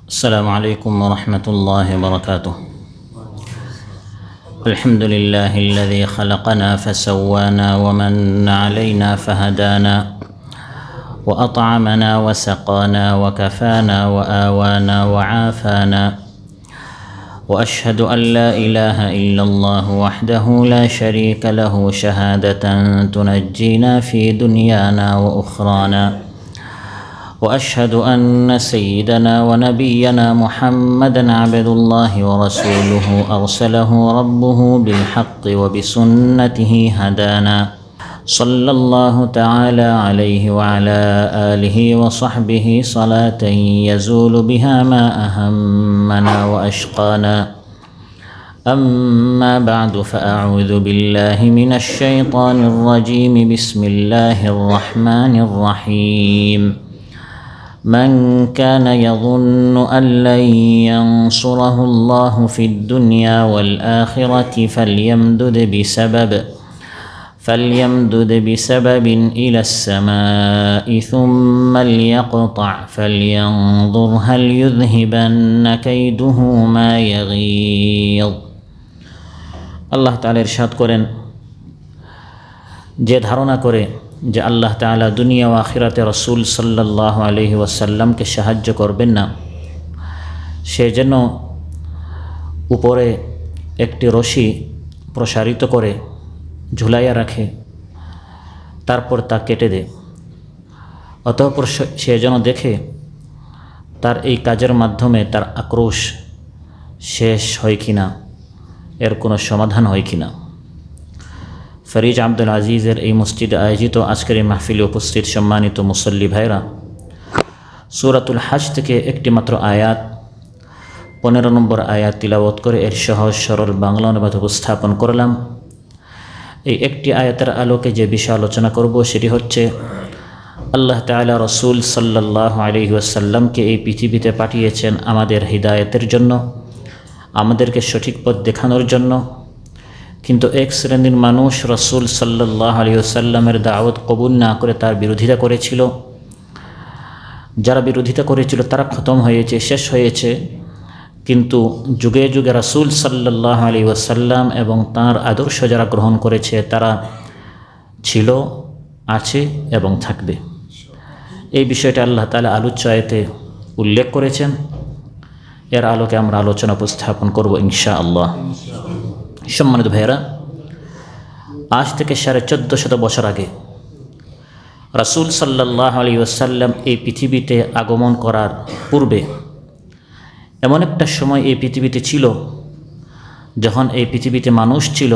السلام عليكم ورحمة الله وبركاته. الحمد لله الذي خلقنا فسوانا ومن علينا فهدانا وأطعمنا وسقانا وكفانا وآوانا وعافانا، وأشهد أن لا إله إلا الله وحده لا شريك له شهادة تنجينا في دنيانا وأخرانا، وأشهد أن سيدنا ونبينا محمدًا عبد الله ورسوله أرسله ربه بالحق وبسنته هدانا، صلى الله تعالى عليه وعلى آله وصحبه صلاة يزول بها ما أهمنا وأشقانا. أما بعد فأعوذ بالله من الشيطان الرجيم. بسم الله الرحمن الرحيم. من كان يظن أن لن ينصره الله في الدنيا والآخرة فليمدد بسبب إلى السماء ثم ليقطع فلينظر هل يذهبن كيده ما يغيظ। আল্লাহ তাআলা ইরশাদ করেন, যে ধারণা করে যে আল্লাহ তাআলা দুনিয়া ও আখিরাতে রাসূল সাল্লাল্লাহু আলাইহি ওয়াসাল্লামকে সাহায্য করবেন না, সে যেন উপরে একটি রশি প্রসারিত করে ঝুলাইয়া রাখে, তারপর তা কেটে দেয়। অতঃপর সে যেন দেখে তার এই কাজের মাধ্যমে তার আক্রোশ শেষ হয় কিনা, এর কোনো সমাধান হয় কিনা। ফরিজ আব্দুল আজিজের এই মসজিদে আয়োজিত আজকের এই মাহফিলে উপস্থিত সম্মানিত মুসল্লি ভাইরা, সূরাতুল হজ থেকে একটি মাত্র আয়াত 15 নম্বর আয়াত তিলাওয়াত করে এর সহজ সরল বাংলা অনুবাদ উপস্থাপন করলাম। এই একটি আয়াতের আলোকে যে বিষয় আলোচনা করব সেটি হচ্ছে, আল্লাহ তাআলা রাসূল সাল্লাল্লাহু আলাইহি ওয়াসাল্লামকে এই পৃথিবীতে পাঠিয়েছেন আমাদের হিদায়াতের জন্য, আমাদেরকে সঠিক পথ দেখানোর জন্য। কিন্তু এক শ্রেণীর মানুষ রাসূল সাল্লাল্লাহু আলাইহি ওয়াসাল্লামের দাওয়াত কবুল না করে তার বিরোধিতা করেছিল। যারা বিরোধিতা করেছিল তারা খতম হয়েছে, শেষ হয়েছে। কিন্তু যুগে যুগে রাসূল সাল্লাল্লাহু আলাইহি ওয়াসাল্লাম এবং তাঁর আদর্শ যারা গ্রহণ করেছে তারা ছিল, আছে এবং থাকবে। এই বিষয়টা আল্লাহ তাআলা আলোচ্য আয়াতে উল্লেখ করেছেন। এর আলোকে আমরা আলোচনা উপস্থাপন করব ইনশাআল্লাহ। সম্মানিত ভাইয়েরা, আজ থেকে 1450 বছর আগে রাসূল সাল্লাল্লাহু আলাইহি ওয়াসাল্লাম এই পৃথিবীতে আগমন করার পূর্বে এমন একটা সময় এই পৃথিবীতে ছিল যখন এই পৃথিবীতে মানুষ ছিল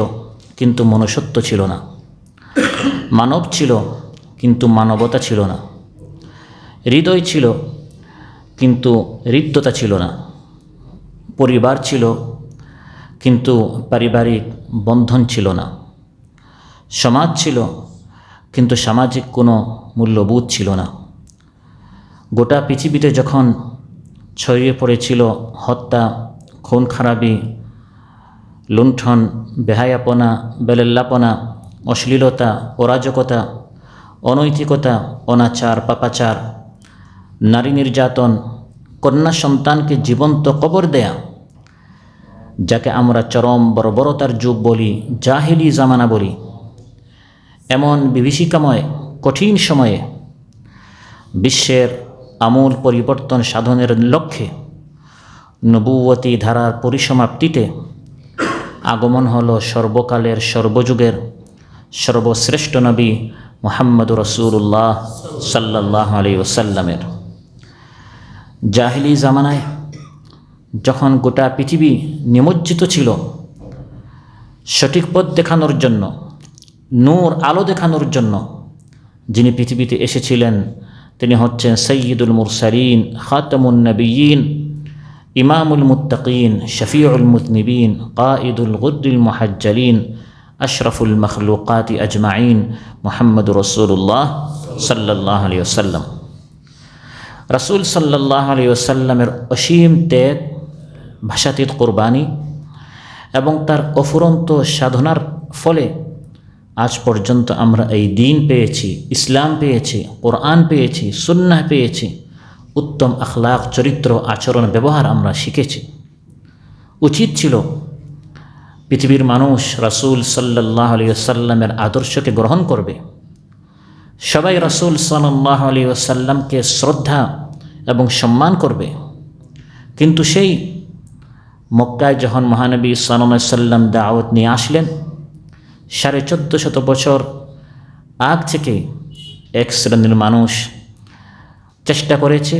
কিন্তু মনুষ্যত্ব ছিল না, মানব ছিল কিন্তু মানবতা ছিল না, হৃদয় ছিল কিন্তু হৃদ্যতা ছিল না, পরিবার ছিল কিন্তু পারিবারিক বন্ধন ছিল না, সমাজ ছিল কিন্তু সামাজিক কোনো মূল্যবোধ ছিল না। গোটা পৃথিবীতে যখন ছড়িয়ে পড়েছিল হত্যা, খুন খারাপি, লুণ্ঠন, বেহায়াপনা, বেলেল্লাপনা, অশ্লীলতা, অরাজকতা, অনৈতিকতা, অনাচার, পাপাচার, নারী নির্যাতন, কন্যা সন্তানকে জীবন্ত কবর দেয়া, যাকে আমরা চরম বর্বরতার যুগ বলি, জাহিলি জামানা বলি, এমন বিভীষিকাময় কঠিন সময়ে বিশ্বের আমূল পরিবর্তন সাধনের লক্ষ্যে নবুয়তি ধারার পরিসমাপ্তিতে আগমন হলো সর্বকালের সর্বযুগের সর্বশ্রেষ্ঠ নবী মুহাম্মদুর রাসূলুল্লাহ সাল্লাল্লাহু আলাইহি ওয়াসাল্লামের। জাহিলি জামানায় যখন গোটা পৃথিবী নিমজ্জিত ছিল, সঠিক পথ দেখানোর জন্য, নূর আলো দেখানোর জন্য যিনি পৃথিবীতে এসেছিলেন তিনি হচ্ছেন সাইয়্যিদুল মুরসালিন, খাতামুন নবিয়্যিন, ইমামুল মুত্তাকিন, শফিউল মুযনিবিন, কাঈদুল গুদ্দিল মুহাজ্জালিন, আশরাফুল মখলুকাতি আজমাইন, মুহাম্মদুর রাসূলুল্লাহ সাল্লাল্লাহু আলাইহি ওয়াসাল্লাম। রাসূল সাল্লাল্লাহু আলাইহি ওয়াসাল্লামের অসীম ত্যাগ, ভাষাতীত কোরবানি এবং তার অফুরন্ত সাধনার ফলে আজ পর্যন্ত আমরা এই দিন পেয়েছি, ইসলাম পেয়েছি, কোরআন পেয়েছি, সুন্নাহ পেয়েছি, উত্তম আখলাক, চরিত্র, আচরণ, ব্যবহার আমরা শিখেছি। উচিত ছিল পৃথিবীর মানুষ রাসূল সাল্লাল্লাহু আলাইহি ওয়াসাল্লামের আদর্শকে গ্রহণ করবে, সবাই রাসূল সাল্লাল্লাহু আলাইহি ওয়াসাল্লামকে শ্রদ্ধা এবং সম্মান করবে। কিন্তু সেই মক্কায় যখন মহানবী সাল্লাল্লাহু আলাইহি ওয়াসাল্লাম দাওয়াত নিয়ে আসলেন, 1450 বছর আগ থেকে এক শ্রেণীর মানুষ চেষ্টা করেছে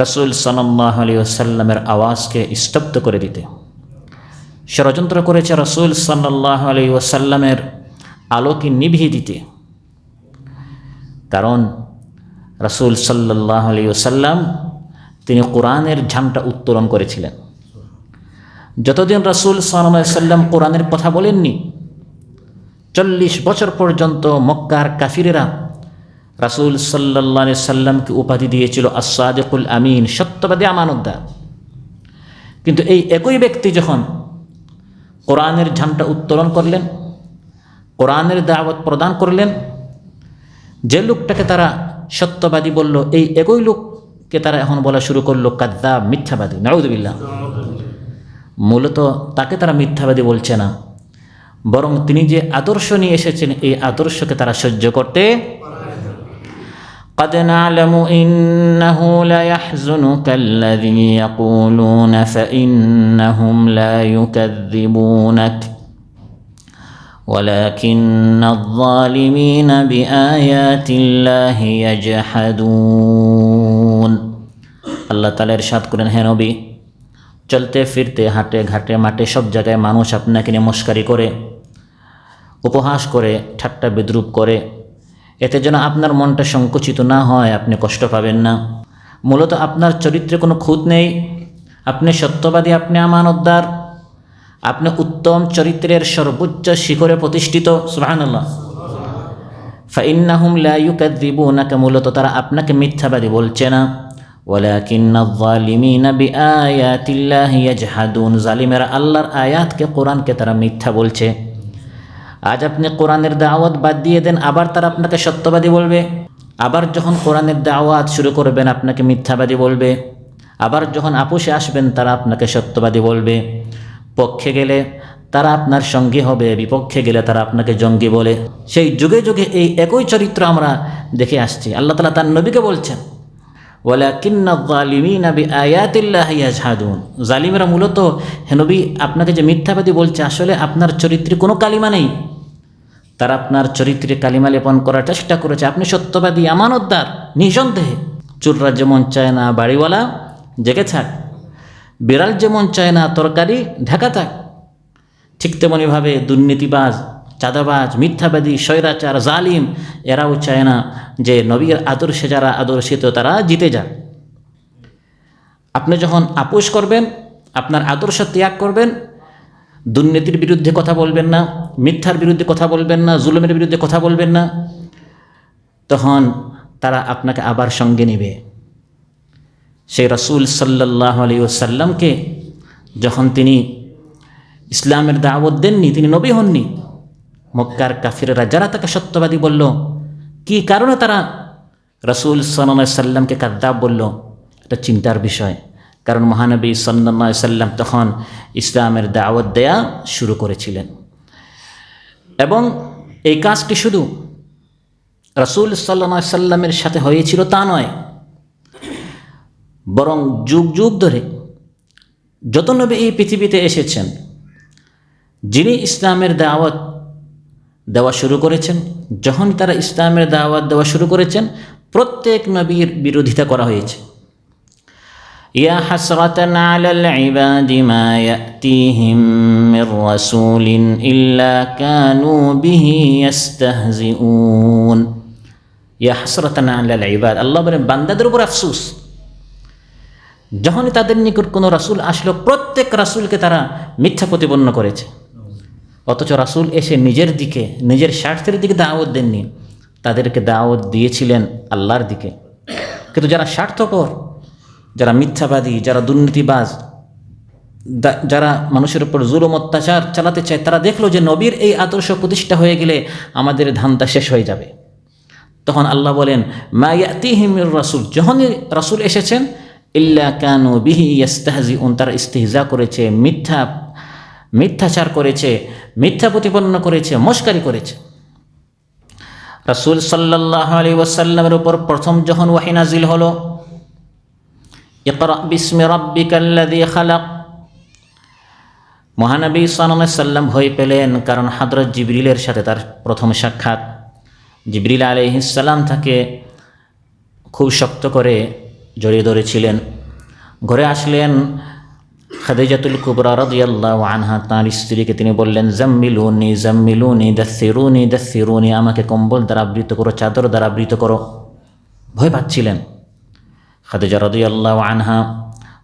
রাসূল সাল্লাল্লাহু আলাইহি ওয়াসাল্লামের আওয়াজকে স্তব্ধ করে দিতে। ষড়যন্ত্র করেছে রাসূল সাল্লাল্লাহু আলাইহি ওয়াসাল্লামের আলোকে নিভিয়ে দিতে। কারণ রাসূল সাল্লাল্লাহু আলাইহি ওয়াসাল্লাম তিনি কোরআনের ঝান্ডা উত্তোলন করেছিলেন। যতদিন রাসূল সাল্লাল্লাহু আলাইহি ওয়াসাল্লাম কোরআনের কথা বলেননি, 40 বছর পর্যন্ত মক্কার কাফিরেরা রাসূল সাল্লাল্লাহু আলাইহি ওয়াসাল্লামকে উপাধি দিয়েছিল আস-সাদিকুল আমিন, সত্যবাদী আমানতদার। কিন্তু এই একই ব্যক্তি যখন কোরআনের ঝান্ডা উত্তোলন করলেন, কোরআনের দাওয়াত প্রদান করলেন, যে লোকটাকে তারা সত্যবাদী বলল, এই একই লোককে তারা এখন বলা শুরু করলো কাযযাব, মিথ্যাবাদী। নাউযুবিল্লাহ। মূলত তাকে তারা মিথ্যাবাদী বলছে না, বরং তিনি যে আদর্শ নিয়ে এসেছেন এই আদর্শকে তারা সহ্য করতে قد نعلم إنه ليحزنك الذي يقولون فإنهم لا يكذبونك ولكن الظالمين بآيات الله يجحدون। আল্লাহ তাআলা ইরশাদ করেন, হে নবী, চলতে ফিরতে হাটে ঘাটে মাঠে সব জায়গায় মানুষ আপনাকে নিয়ে মস্কারি করে, উপহাস করে, ঠাট্টা বিদ্রূপ করে, এতে যেন আপনার মনটা সংকুচিত না হয়, আপনি কষ্ট পাবেন না। মূলত আপনার চরিত্রে কোনো খুঁত নেই, আপনি সত্যবাদী, আপনি আমানতদার, আপনি উত্তম চরিত্রের সর্বোচ্চ শিখরে প্রতিষ্ঠিত। সুবহানাল্লাহ। ফাইন্নাহুম লা ইউকাযযিবুনাকা, মূলত তারা আপনাকে মিথ্যাবাদী বলছে না। ওয়ালাকিন্নায যালিমিনা বিআয়াতিল্লাহি ইয়াজহাদুন, জালিমেরা আল্লাহর আয়াতকে, কোরআনকে তারা মিথ্যা বলছে। আজ আপনি কোরআনের দাওয়াত বাদ দিয়ে দেন, আবার তারা আপনাকে সত্যবাদী বলবে। আবার যখন কোরআনের দাওয়াত শুরু করবেন আপনাকে মিথ্যাবাদী বলবে। আবার যখন আপোষে আসবেন তারা আপনাকে সত্যবাদী বলবে। পক্ষে গেলে তারা আপনার সঙ্গী হবে, বিপক্ষে গেলে তারা আপনাকে জঙ্গি বলে। সেই যুগে যুগে এই একই চরিত্র আমরা দেখে আসছি। আল্লাহ তাআলা তার নবীকে বলছেন, ওয়ালাকিন্নায যালিমিনা বিআয়াতিল্লাহি ইয়াজহাদুন, জালিমরা মূলত, হে নবী, আপনাকে যে মিথ্যাবাদী বলছে, আসলে আপনার চরিত্রে কোনো কালিমা নেই। তারা আপনার চরিত্রে কালিমা লেপন করার চেষ্টা করেছে। আপনি সত্যবাদী, আমানতদার, নিঃসন্দেহে। চোররা যেমন চায় না বাড়িওয়ালা জেগে থাক, বিড়াল যেমন চায় না তরকারি ঢাকা থাক, ঠিক তেমনিভাবে দুর্নীতিবাজ, চাঁদাবাজ, মিথ্যাবাদী, স্বৈরাচার, জালিম এরাও চায় না যে নবীর আদর্শে যারা আদর্শিত তারা জিতে যাক। আপনি যখন আপোষ করবেন, আপনার আদর্শ ত্যাগ করবেন, দুর্নীতির বিরুদ্ধে কথা বলবেন না, মিথ্যার বিরুদ্ধে কথা বলবেন না, জুলুমের বিরুদ্ধে কথা বলবেন না, তখন তারা আপনাকে আবার সঙ্গে নেবে। সেই রাসূল সাল্লাল্লাহু আলাইহি ওয়াসাল্লামকে যখন তিনি ইসলামের দাওয়াত দেননি, তিনি নবী হননি, মক্কার কাফিররা যারা তাকে সত্যবাদী বলল, কি কারণে তারা রাসূল সাল্লাল্লাহু আলাইহি ওয়াসাল্লামকে কাযযাব বলল, এটা চিন্তার বিষয়। কারণ মহানবী সাল্লাল্লাহু আলাইহি ওয়াসাল্লাম তখন ইসলামের দাওয়াত দেয়া শুরু করেছিলেন। এবং এই কাজটি শুধু রাসূল সাল্লাল্লাহু আলাইহি ওয়াসাল্লামের সাথে হয়েছিল তা নয়, বরং যুগ যুগ ধরে যত নবী এই পৃথিবীতে এসেছেন, যিনি ইসলামের দাওয়াত দেওয়া শুরু করেছেন, যখন তারা ইসলামের দাওয়াত দেওয়া শুরু করেছেন, প্রত্যেক নবীর বিরোধিতা করা হয়েছে। ইয়া হাসরাতান আলাল ইবাদি মা ইয়াতিহিম মির রাসূলিন ইল্লা কানু বিহি ইস্তাহজিউন। ইয়া হাসরাতান আলাল ইবাদ, আল্লাহ বলেন বান্দাদের উপর আফসোস, যখনই তাদের নিকট কোনো রাসূল আসলো, প্রত্যেক রাসূলকে তারা মিথ্যা প্রতিপন্ন করেছে। অথচ রাসূল এসে নিজের দিকে, নিজের স্বার্থের দিকে দাওয়াত দেননি, তাদেরকে দাওয়াত দিয়েছিলেন আল্লাহর দিকে। কিন্তু যারা স্বার্থপর, যারা মিথ্যাবাদী, যারা দুর্নীতিবাজ, যারা মানুষের উপর জুলুম অত্যাচার চালাতে চায়, তারা দেখলো যে নবীর এই আদর্শ প্রতিষ্ঠা হয়ে গেলে আমাদের ধান্দা শেষ হয়ে যাবে। তখন আল্লাহ বলেন, মা ইয়াতিহিম মির রাসূল, যখনই রাসূল এসেছেন, ইল্লা কানু বিহি ইস্তাহজিউন, তারা ইস্তিহজা করেছে, মিথ্যাচার করেছে, মিথ্যা প্রতিপন্ন করেছে, মশকারি করেছে। রাসূল সাল্লাল্লাহু আলাইহি ওয়াসাল্লামের উপর প্রথম যখন ওহী নাজিল হলো, ইকরা বিসমি রাব্বিকাল্লাযী খালাক, মহানবী সাল্লাল্লাহু আলাইহি ওয়াসাল্লাম ভয় পেলেন, কারণ হযরত জিবরিলের সাথে তার প্রথম সাক্ষাৎ। জিবরিল আলাইহিস সালাম তাকে খুব শক্ত করে জড়িয়ে ধরেছিলেন। ঘরে আসলেন খাদিজাতুল কুবরা রাদিয়াল্লাহু আনহা, তাঁর স্ত্রীকে তিনি বললেন, জাম্মিলুনি জাম্মিলুনি দাসসিরুনি দাসসিরুনি, আমাকে কম্বল দ্বারা আবৃত করো, চাদর দ্বারা আবৃত করো। ভয় পাচ্ছিলেন। খাদিজা রাদিয়াল্লাহু আনহা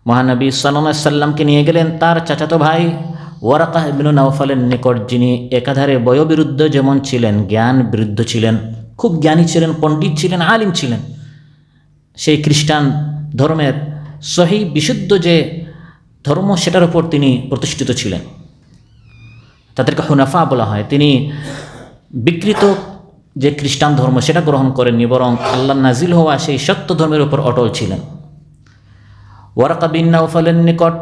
মহানবী সাল্লাল্লাহু আলাইহি সাল্লামকে নিয়ে গেলেন তার চাচাতো ভাই ওয়ারাকা ইবনে নাওফালের নিকট, যিনি একাধারে বয়োবৃদ্ধ যেমন ছিলেন, জ্ঞান বৃদ্ধ ছিলেন, খুব জ্ঞানী ছিলেন, পণ্ডিত ছিলেন, আলিম ছিলেন। সেই খ্রিস্টান ধর্মের সহি বিশুদ্ধ যে ধর্ম, সেটার উপর তিনি প্রতিষ্ঠিত ছিলেন। তাদেরকে হুনাফা বলা হয়। তিনি বিকৃত যে খ্রিস্টান ধর্ম সেটা গ্রহণ করেননি, বরং আল্লাহ নাজিল হওয়া সেই সত্য ধর্মের উপর অটল ছিলেন। ওয়ারাকা বিন নাওফালের নিকট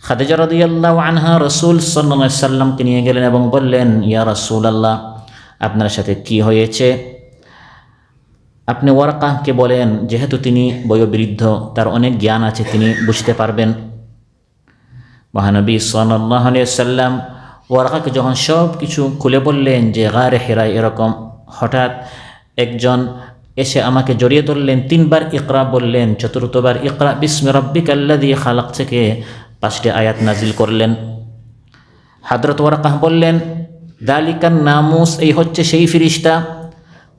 খাদিজা রাদিয়াল্লাহু আনহা রাসূল সাল্লাল্লাহু আলাইহি সাল্লামকে নিয়ে গেলেন এবং বললেন, ইয়া রাসূলাল্লাহ, আপনার সাথে কি হয়েছে? আপনি ওয়ারাকাকে বলেন, যেহেতু তিনি বয়োবৃদ্ধ, তার অনেক জ্ঞান আছে, তিনি বুঝতে পারবেন। মহানবী সাল্লাল্লাহু আলাইহি সাল্লাম ওয়ারাকাকে যখন সব কিছু খুলে বললেন যে গারে হিরায় এরকম হঠাৎ একজন এসে আমাকে জড়িয়ে ধরলেন, 3 বার ইকরা বললেন, চতুর্থবার ইকরা বিসমি রাব্বিকাল্লাযী খালাক থেকে 5টি আয়াত নাজিল করলেন। হযরত ওয়ারাকা বললেন, যালিকান নামুস, এই হচ্ছে সেই ফেরেশতা,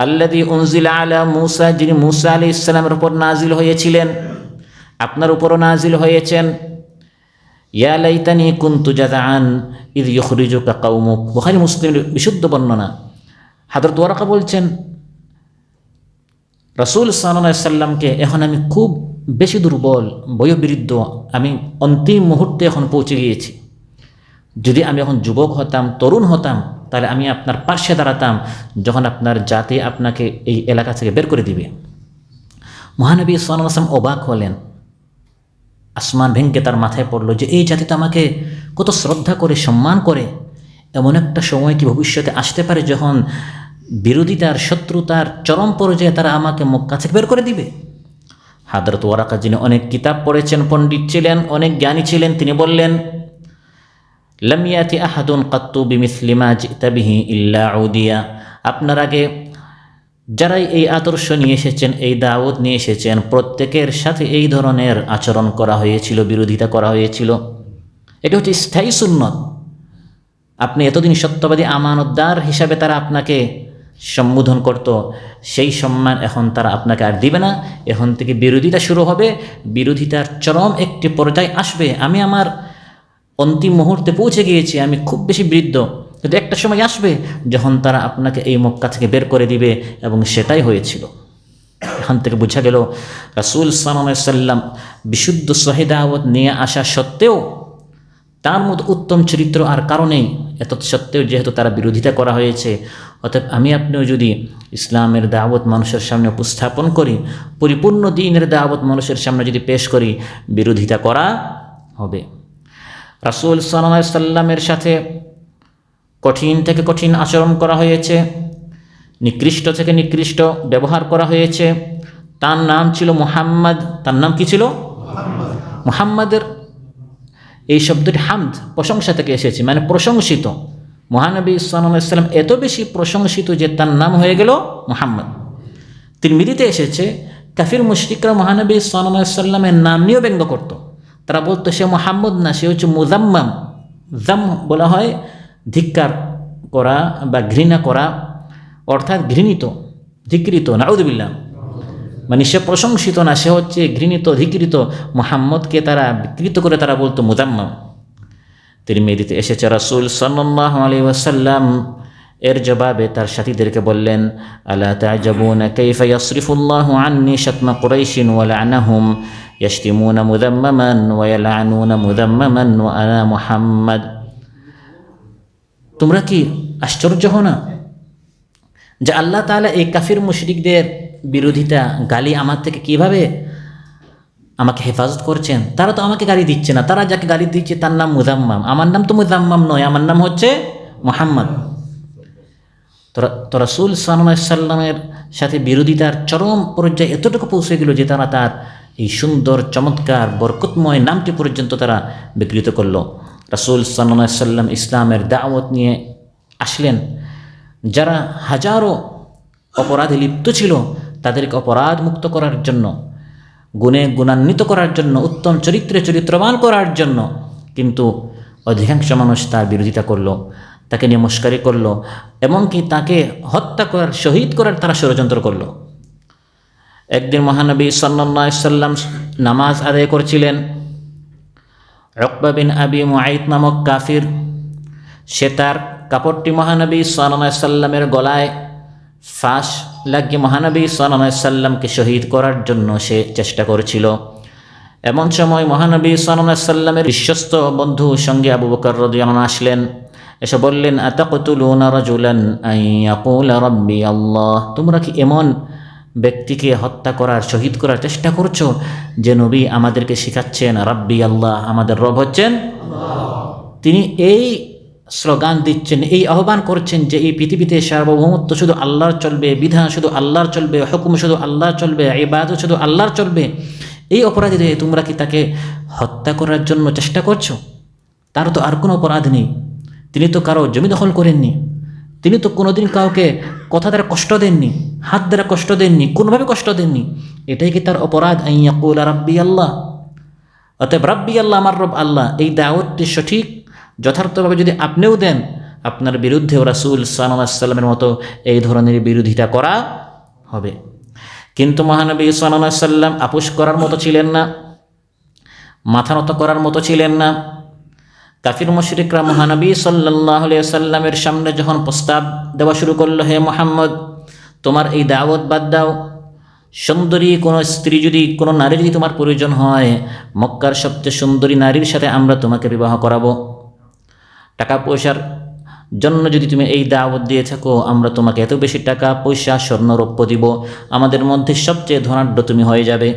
আল্লাযী উনজিলা আলা মূসা, যিনি মূসা আলাইহিস সালামের উপর নাজিল হয়েছিলেন, আপনার উপরও নাজিল হয়েছেন। ইয়া লাইতানি কুনতু জাযাআন ইয ইখরিজুকা কওমুক, বুখারী মুসলিমের বিশুদ্ধ বর্ণনা। হযরত ওয়ারাকা বলছেন, রাসূল সাল্লাল্লাহু আলাইহি সাল্লামকে এখন আমি খুব বেশি দুর্বল, বয়োবৃদ্ধ, আমি অন্তিম মুহূর্তে এখন পৌঁছে গিয়েছি। যদি আমি এখন যুবক হতাম, তরুণ হতাম, তাহলে আমি আপনার পাশে দাঁড়াতাম যখন আপনার জাতি আপনাকে এই এলাকা থেকে বের করে দিবে। মহানবী সাল্লাল্লাহু আলাইহি ওয়াসাল্লাম অবাক হলেন। আসমান ভেঙে তার মাথায় পড়ল যে এই জাতি তো আমাকে কত শ্রদ্ধা করে, সম্মান করে, এমন একটা সময় কি ভবিষ্যতে আসতে পারে যখন বিরোধিতার, শত্রুতার চরম পর্যায়ে তারা আমাকে মক্কা থেকে বের করে দিবে? হযরত ওয়ারাকা, যিনি অনেক কিতাব পড়েছেন, পণ্ডিত ছিলেন, অনেক জ্ঞানী ছিলেন, তিনি বললেন, লাম ইয়াতি আহাদুন কাত্তু বিমিসলি মা জিতা বিহি ইল্লা উদিয়া, আপনার আগে যারাই এই আদর্শ নিয়ে এসেছেন, এই দাওয়াত নিয়ে এসেছেন, প্রত্যেকের সাথে এই ধরনের আচরণ করা হয়েছিল, বিরোধিতা করা হয়েছিল। এটা হচ্ছে স্থায়ী সুন্নত। আপনি এতদিন সত্যবাদী আমানতদার হিসাবে তারা আপনাকে সম্বোধন করত, সেই সম্মান এখন তারা আপনাকে আর দিবে না। এখন থেকে বিরোধিতা শুরু হবে, বিরোধিতার চরম একটি পর্যায়ে আসবে। আমি আমার অন্তিম মুহূর্তে পৌঁছে গিয়েছি, আমি খুব বেশি বৃদ্ধ, কিন্তু একটা সময় আসবে যখন তারা আপনাকে এই মক্কা থেকে বের করে দিবে, এবং সেটাই হয়েছিল। এখান থেকে বোঝা গেল রাসূল সাল্লাল্লাহু আলাইহি সাল্লাম বিশুদ্ধ সহিহ দাওয়াত নিয়ে আসা সত্ত্বেও, তার মতো উত্তম চরিত্র আর কারণেই, এত সত্ত্বেও যেহেতু তারা বিরোধিতা করা হয়েছে, অতএব আমি আপনিও যদি ইসলামের দাওয়াত মানুষের সামনে উপস্থাপন করি, পরিপূর্ণ দ্বীনের দাওয়াত মানুষের সামনে যদি পেশ করি, বিরোধিতা করা হবে। রাসূল সাল্লাল্লাহু আলাইহি সাল্লামের সাথে কঠিন থেকে কঠিন আচরণ করা হয়েছে, নিকৃষ্ট থেকে নিকৃষ্ট ব্যবহার করা হয়েছে। তার নাম ছিল মুহাম্মদ। তার নাম কি ছিল? মুহাম্মাদের এই শব্দটি হামদ, প্রশংসা থেকে এসেছে, মানে প্রশংসিত। মহানবী সাল্লাল্লাহু আলাইহি সাল্লাম এত বেশি প্রশংসিত যে তার নাম হয়ে গেল মুহাম্মদ। তিরমিজিতে এসেছে, কাফির মুশরিকরা মহানবী সাল্লাল্লাহু আলাইহি সাল্লামের নাম নিয়েও ব্যঙ্গ করত। তারা বলতো, সে মুহাম্মদ না, সে হচ্ছে মুযাম্মাম। জাম বলা হয় ধিক্কার করা বা ঘৃণা করা, অর্থাৎ ঘৃণিত, ধিকৃত। নাউযুবিল্লাহ, মানে সে প্রশংসিত না, সে হচ্ছে ঘৃণিত, ধিকৃত। মুহাম্মদকে তারা বিকৃত করে তারা বলতো মুযাম্মাম। তিরমিজিতে এসেছে, রাসূল সাল্লাল্লাহু আলাইহি ওয়াসাল্লাম এর জবাবে তার সাথীদেরকে বললেন, আলা তা'জাবুনা কাইফা ইয়াসরিফুল্লাহু আন্নী শাতমা কুরাইশিন ওয়া লা'নাহুম ইয়াশতিমুনা মুযাম্মামান ওয়া ইয়ালআনুনা মুযাম্মামান ওয়া আনা মুহাম্মদ। তোমরা কি আশ্চর্য হও না যে আল্লাহ তাআলা এই কাফির মুশরিকদের বিরোধিতা গালি আমার থেকে কিভাবে আমাকে হেফাজত করছেন। তারা তো আমাকে গালি দিচ্ছে না, তারা যাকে গালি দিচ্ছে তার নাম মুজাম্মাম, আমার নাম তো মুজাম্মাম নয়, আমার নাম হচ্ছে মুহাম্মদ। তো রাসূল সাল্লাল্লাহু আলাইহি সাল্লামের সাথে বিরোধিতার চরম পর্যায়ে এতটুকু পৌঁছে গেল যে তারা তার এই সুন্দর চমৎকার বরকতময় নামটি পর্যন্ত তারা বিকৃত করলো। রাসূল সাল্লাল্লাহু আলাইহি সাল্লাম ইসলামের দাওয়াত নিয়ে আসলেন, যারা হাজারো অপরাধে লিপ্ত ছিল তাদেরকে অপরাধ মুক্ত করার জন্য, গুণে গুণান্বিত করার জন্য, উত্তম চরিত্রে চরিত্রবান করার জন্য। কিন্তু অধিকাংশ মানুষ তার বিরোধিতা করলো, তাকে নিয়ে মস্কারি করলো, এমনকি তাকে হত্যা করার, শহীদ করার তারা ষড়যন্ত্র করলো। একদিন মহানবী সাল্লাল্লাহু আলাইহি সাল্লাম নামাজ আদায় করছিলেন। উকবা বিন আবি মুআইত নামক কাফির, সে তার কাপড়টি মহানবী সাল্লাল্লাহু আলাইহি সাল্লামের গলায় ফাঁস লাগিয়ে মহানবী সাল্লাল্লাহু আলাইহি সাল্লামকে শহীদ করার জন্য সে চেষ্টা করেছিল। এমন সময় মহানবী সাল্লাল্লাহু আলাইহি সাল্লামের বিশ্বস্ত বন্ধু সঙ্গে আবু বকর রাদিয়াল্লাহু আনহু আসলেন, এসে বললেন, আতাকতুলুনা রাজুলান আন ইয়াকুলা রাব্বি আল্লাহ, তোমরা কি এমন ব্যক্তিকে হত্যা করার, শহীদ করার চেষ্টা করছো যে নবী আমাদেরকে শেখাচ্ছেন রাব্বি আল্লাহ, আমাদের রব হচ্ছেন আল্লাহ। তিনি এই স্লোগান দিচ্ছেন, এই আহ্বান করছেন যে এই পৃথিবীতে সার্বভৌমত্ব শুধু আল্লাহর চলবে, বিধান শুধু আল্লাহর চলবে, হুকুম শুধু আল্লাহর চলবে, ইবাদত শুধু আল্লাহর চলবে। এই অপরাধীদের তোমরা কি তাকে হত্যা করার জন্য চেষ্টা করছো? তার তো আর কোনো অপরাধ নেই, তিনি তো কারো জমি দখল করেননি, তিনি তো কোনোদিন কাউকে কথা দ্বারা কষ্ট দেননি, হাত দ্বারা কষ্ট দেননি, কোনোভাবে কষ্ট দেননি। এটাই কি তার অপরাধ? আন ইয়াকুলা রাব্বি আল্লাহ। অতএব রাব্বি আল্লাহ, আমার রব আল্লাহ, এই দাওয়াতটি সঠিক যথার্থভাবে যদি আপনিও দেন, আপনার বিরুদ্ধেও রাসূল সাল্লাল্লাহু আলাইহি সাল্লামের মতো এই ধরনের বিরোধিতা করা হবে। কিন্তু মহানবী সাল্লাল্লাহু আলাইহি সাল্লাম আপোষ করার মতো ছিলেন না, মাথা নত করার মতো ছিলেন না। কাফির মুশরিকরা মহানবী সাল্লাল্লাহু আলাইহি সাল্লামের সামনে যখন প্রস্তাব দেওয়া শুরু করলো, হে মুহাম্মদ, তোমার এই দাওয়াত বাদ দাও, সুন্দরী কোনো স্ত্রী যদি, কোনো নারী যদি তোমার প্রয়োজন হয়, মক্কার সবচেয়ে সুন্দরী নারীর সাথে আমরা তোমাকে বিবাহ করাবো। টাকা পয়সার জন্য যদি তুমি এই দাওয়াত দিয়ে থাকো, আমরা তোমাকে এত বেশি টাকা পয়সা স্বর্ণ রৌপ্য দিব, আমাদের মধ্যে সবচেয়ে ধনাঢ্য তুমি হয়ে যাবে।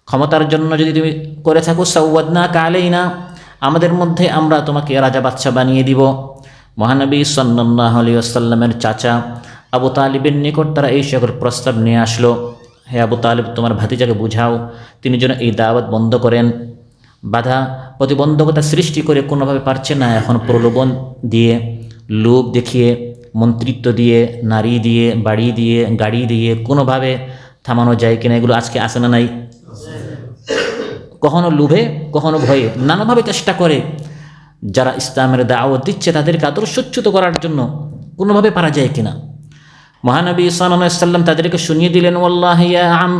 ক্ষমতার জন্য যদি তুমি করে থাকো, সাওয়াদনাকা আলাইনা, আমাদের মধ্যে আমরা তোমাকে রাজা বাদশা বানিয়ে দিব। মহানবী সাল্লাল্লাহু আলাইহি ওয়াসাল্লামের চাচা আবু তালিবের নিকট তারা এই সকল প্রস্তাব নিয়ে আসলো, হে আবু তালিব, তোমার ভাতিজাকে বুঝাও তিনি যেন এই দাওয়াত বন্ধ করেন। বাধা প্রতিবন্ধকতা সৃষ্টি করে কোনোভাবে পারছে না, এখন প্রলোভন দিয়ে, লোভ দেখিয়ে, মন্ত্রিত্ব দিয়ে, নারী দিয়ে, বাড়ি দিয়ে, গাড়ি দিয়ে কোনোভাবে থামানো যায় কিনা, এগুলো আজকে আসে না নাই? কখনো লোভে, কখনো ভয়ে, নানাভাবে চেষ্টা করে যারা ইসলামের দাওয়াত দিচ্ছে তাদেরকে আদর্শচ্যুত করার জন্য কোনোভাবে পারা যায় কিনা। মহানবী সাল্লাল্লাহু আলাইহি সাল্লাম তাদেরকে শুনিয়ে দিলেন, ওয়াল্লাহি ইয়া আম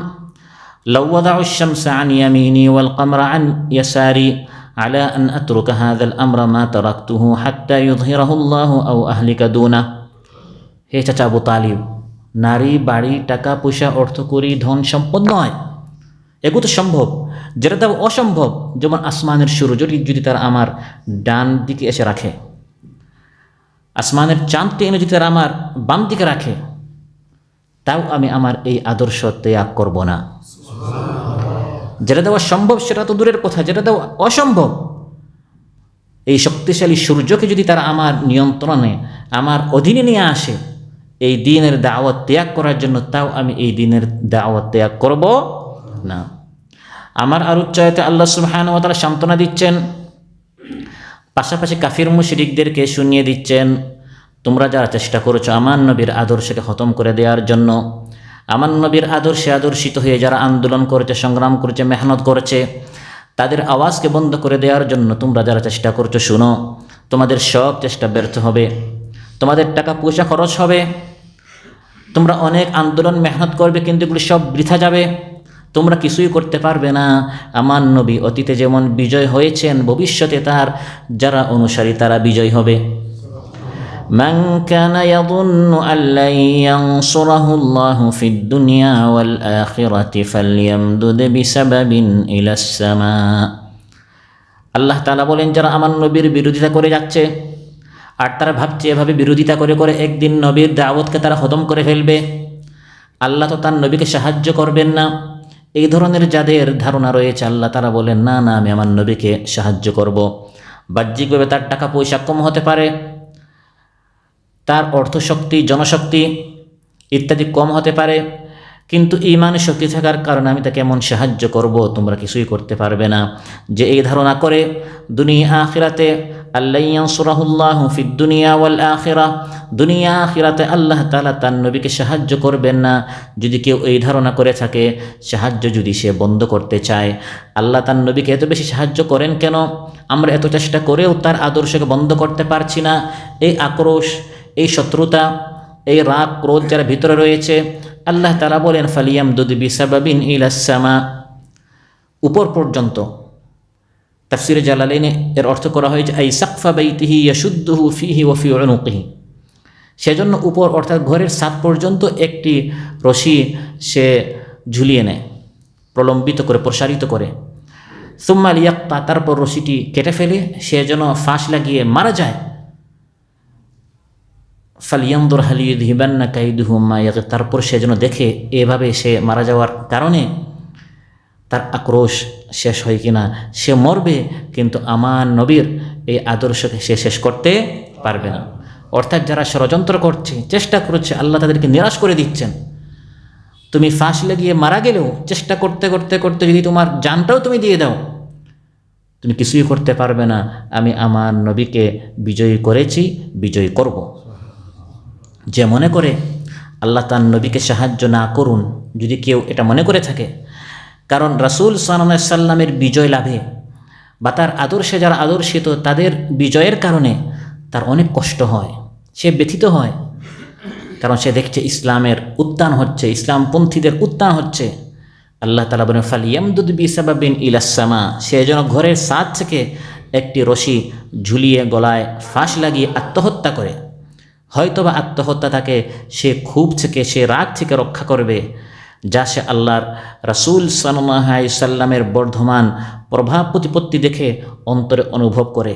লাউ ওয়াদাউ আশ-শামসা আন ইয়ামিনি ওয়াল কমরা আন ইয়াসারি আলা আন আতরুকা হাযাল আমরা মা তারাকতুহু হাত্তা ইউযহিরাহু আল্লাহু আও আহলিকা দুনা। হে চাচা আবু তালিব, নারী, বাড়ি, টাকা পয়সা, অর্থকড়ি, ধন সম্পদ নয়, এগুলো তো সম্ভব, যেটা তাও অসম্ভব। যেমন আসমানের সূর্যটি যদি তারা আমার ডান দিকে এসে রাখে, আসমানের চাঁদটি এনে যদি তারা আমার বাম দিকে রাখে, তাও আমি আমার এই আদর্শ ত্যাগ করব না। যেটা দেওয়া সম্ভব সেটা তো দূরের কথা, যেটা দেওয়া অসম্ভব, এই শক্তিশালী সূর্যকে যদি তারা আমার নিয়ন্ত্রণে, আমার অধীনে নিয়ে আসে এই দ্বীনের দাওয়াত ত্যাগ করার জন্য, তাও আমি এই দ্বীনের দাওয়াত ত্যাগ করব না। আমার আর উচ্চায়তে আল্লাহ সুবহানাহু ওয়া তাআলা সান্ত্বনা দিচ্ছেন, পাশাপাশি কাফির মুশরিকদেরকে শুনিয়ে দিচ্ছেন, তোমরা যারা চেষ্টা করেছো আমার নবীর আদর্শকে খতম করে দেওয়ার জন্য, আমার নবীর আদর্শে আদর্শিত হয়ে যারা আন্দোলন করেছে, সংগ্রাম করেছে, মেহনত করেছে, তাদের আওয়াজকে বন্ধ করে দেওয়ার জন্য তোমরা যারা চেষ্টা করছো, শুনো, তোমাদের সব চেষ্টা ব্যর্থ হবে, তোমাদের টাকা পয়সা খরচ হবে, তোমরা অনেক আন্দোলন মেহনত করবে, কিন্তু এগুলো সব বৃথা যাবে, তোমরা কিছুই করতে পারবে না। আমার নবী অতীতে যেমন বিজয় হয়েছেন, ভবিষ্যতে তার যারা অনুসারী তারা বিজয় হবে। মান কানা ইয়াযুন্নু আল্লান ইয়ানসুরাহু আল্লাহু ফিদ দুনিয়া ওয়াল আখিরাতি ফালইয়ামদুদ বিসাবাবিন ইলাস সামা। আল্লাহ তাআলা বলেন, যারা আমার নবীর বিরোধিতা করে যাচ্ছে, আর তারা ভাবছে এভাবে বিরোধিতা করে করে একদিন নবীর দাওয়াতকে তারা খতম করে ফেলবে, আল্লাহ তো তার নবীকে সাহায্য করবেন না। এই ধরনের যাদের ধারণা রয়েছে, আল্লাহ তারা বলেন না না, আমি আমার নবীকে সাহায্য করব। বাহ্যিকভাবে তার টাকা পয়সা কম হতে পারে, তার অর্থশক্তি জনশক্তি ইত্যাদি কম হতে পারে, কিন্তু ঈমানের শক্তি থাকার কারণে আমি তাকে এমন সাহায্য করব তোমরা কিছুই করতে পারবে না। যে এই ধারণা করে দুনিয়া আখিরাতে আল্লাহ ইয়ানসুরাহুল্লাহু ফিদ দুনিয়া ওয়াল আখিরাহ, দুনিয়া আখিরাতে আল্লাহ তাআলা তার নবীকে সাহায্য করবেন না। যদি কেউ এই ধারণা করে থাকে, সাহায্য যদি সে বন্ধ করতে চায়, আল্লাহ তার নবীকে এত বেশি সাহায্য করেন কেন, আমরা এত চেষ্টা করেও তার আদর্শকে বন্ধ করতে পারছি না, এই আক্রোশ, এই শত্রুতা, এই রাগ ক্রোধ যারা ভিতরে রয়েছে, আল্লাহ তাআলা বলেন ফালিয়ামদুদ বিসাবাবিন ইলাস সামা, উপর পর্যন্ত। তাফসিরে জালালাইনে এর অর্থ করা হয়েছে আই সাকফা বাইতিহি ইয়াশুদ্দুহু ফিহি ওয়া ফি উনুকিহি, সেজন্য উপর অর্থাৎ ঘরের ছাদ পর্যন্ত একটি রশি সে ঝুলিয়ে নেয়, প্রলম্বিত করে প্রসারিত করে। সুম্মা লিয়াক্তা, তারপর রশিটি কেটে ফেলে সে যেন ফাঁস লাগিয়ে মারা যায়। ফালিয়ানদুর হাল ইউযহিবান্না কাইদুহু মা ইয়াগিয, তারপর সে যেন দেখে এভাবে সে মারা যাওয়ার কারণে তার আক্রোশ শেষ হয় কিনা, সে মরবে কিন্তু আমার নবীর এই আদর্শকে সে শেষ করতে পারবে না। অর্থাৎ যারা ষড়যন্ত্র করছে, চেষ্টা করছে, আল্লাহ তাদেরকে নিরাশ করে দিচ্ছেন। তুমি ফাঁস লাগিয়ে মারা গেলেও চেষ্টা করতে করতে করতে যদি তোমার জানটাও তুমি দিয়ে দাও, তুমি কিছুই করতে পারবে না। আমি আমার নবীকে বিজয়ী করেছি, বিজয়ী করব। যে মনে করে আল্লাহ তার নবীকে সাহায্য না করুন, যদি কেউ এটা মনে করে থাকে, কারণ রাসূল সাল্লাল্লাহু আলাইহি সাল্লামের বিজয় লাভে বা তার আদর্শে যারা আদর্শিত তাদের বিজয়ের কারণে তার অনেক কষ্ট হয়, সে ব্যথিত হয়, কারণ সে দেখছে ইসলামের উত্থান হচ্ছে, ইসলামপন্থীদের উত্থান হচ্ছে। আল্লাহ তাআলা বলেন ফালিয়ামদুদ বিসাবাবিন ইলাস সামা, সে যেন ঘরের ছাদ থেকে একটি রশি ঝুলিয়ে গলায় ফাঁস লাগিয়ে আত্মহত্যা করে। হয়তোবা আত্মহত্যা তাকে সে ক্ষোভ থেকে, সে রাগ থেকে রক্ষা করবে, যা সে আল্লাহর রাসূল সাল্লাল্লাহু আলাইহি সাল্লামের বর্ধমান প্রভাব প্রতিপত্তি দেখে অন্তরে অনুভব করে।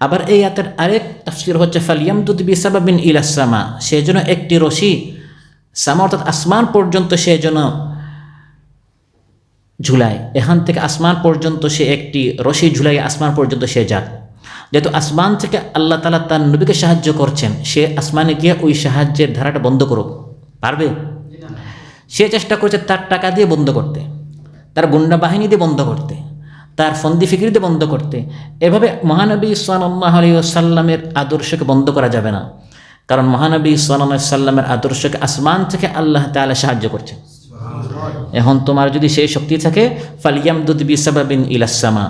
আবার এই আয়াতের আরেক তাফসীর হচ্ছে ফালিয়ামদুদ বিসাবাবিন ইলাস সামা, সে যেন একটি রশি সামা অর্থাৎ আসমান পর্যন্ত সে যেন ঝুলায়, এখান থেকে আসমান পর্যন্ত সে একটি রশি ঝুলাই আসমান পর্যন্ত সে যাক। যেহেতু আসমান থেকে আল্লাহ তাআলা তার নবীকে সাহায্য করছেন, সে আসমানে গিয়ে ওই সাহায্যের ধারাটা বন্ধ করুক, পারবে? সে চেষ্টা করছে তার টাকা দিয়ে বন্ধ করতে, তার গুন্ডা বাহিনী দিয়ে বন্ধ করতে, তার ফন্দি ফিকির দিয়ে বন্ধ করতে। এভাবে মহানবী সাল্লাল্লাহু আলাইহি ওয়াসাল্লামের আদর্শকে বন্ধ করা যাবে না, কারণ মহানবী সাল্লাল্লাহু আলাইহি ওয়াসাল্লামের আদর্শকে আসমান থেকে আল্লাহ তাআলা সাহায্য করছেন। এখন তোমার যদি সেই শক্তি থাকে, ফালিয়ামদুদ বিসাবাবিন ইলাস সামা,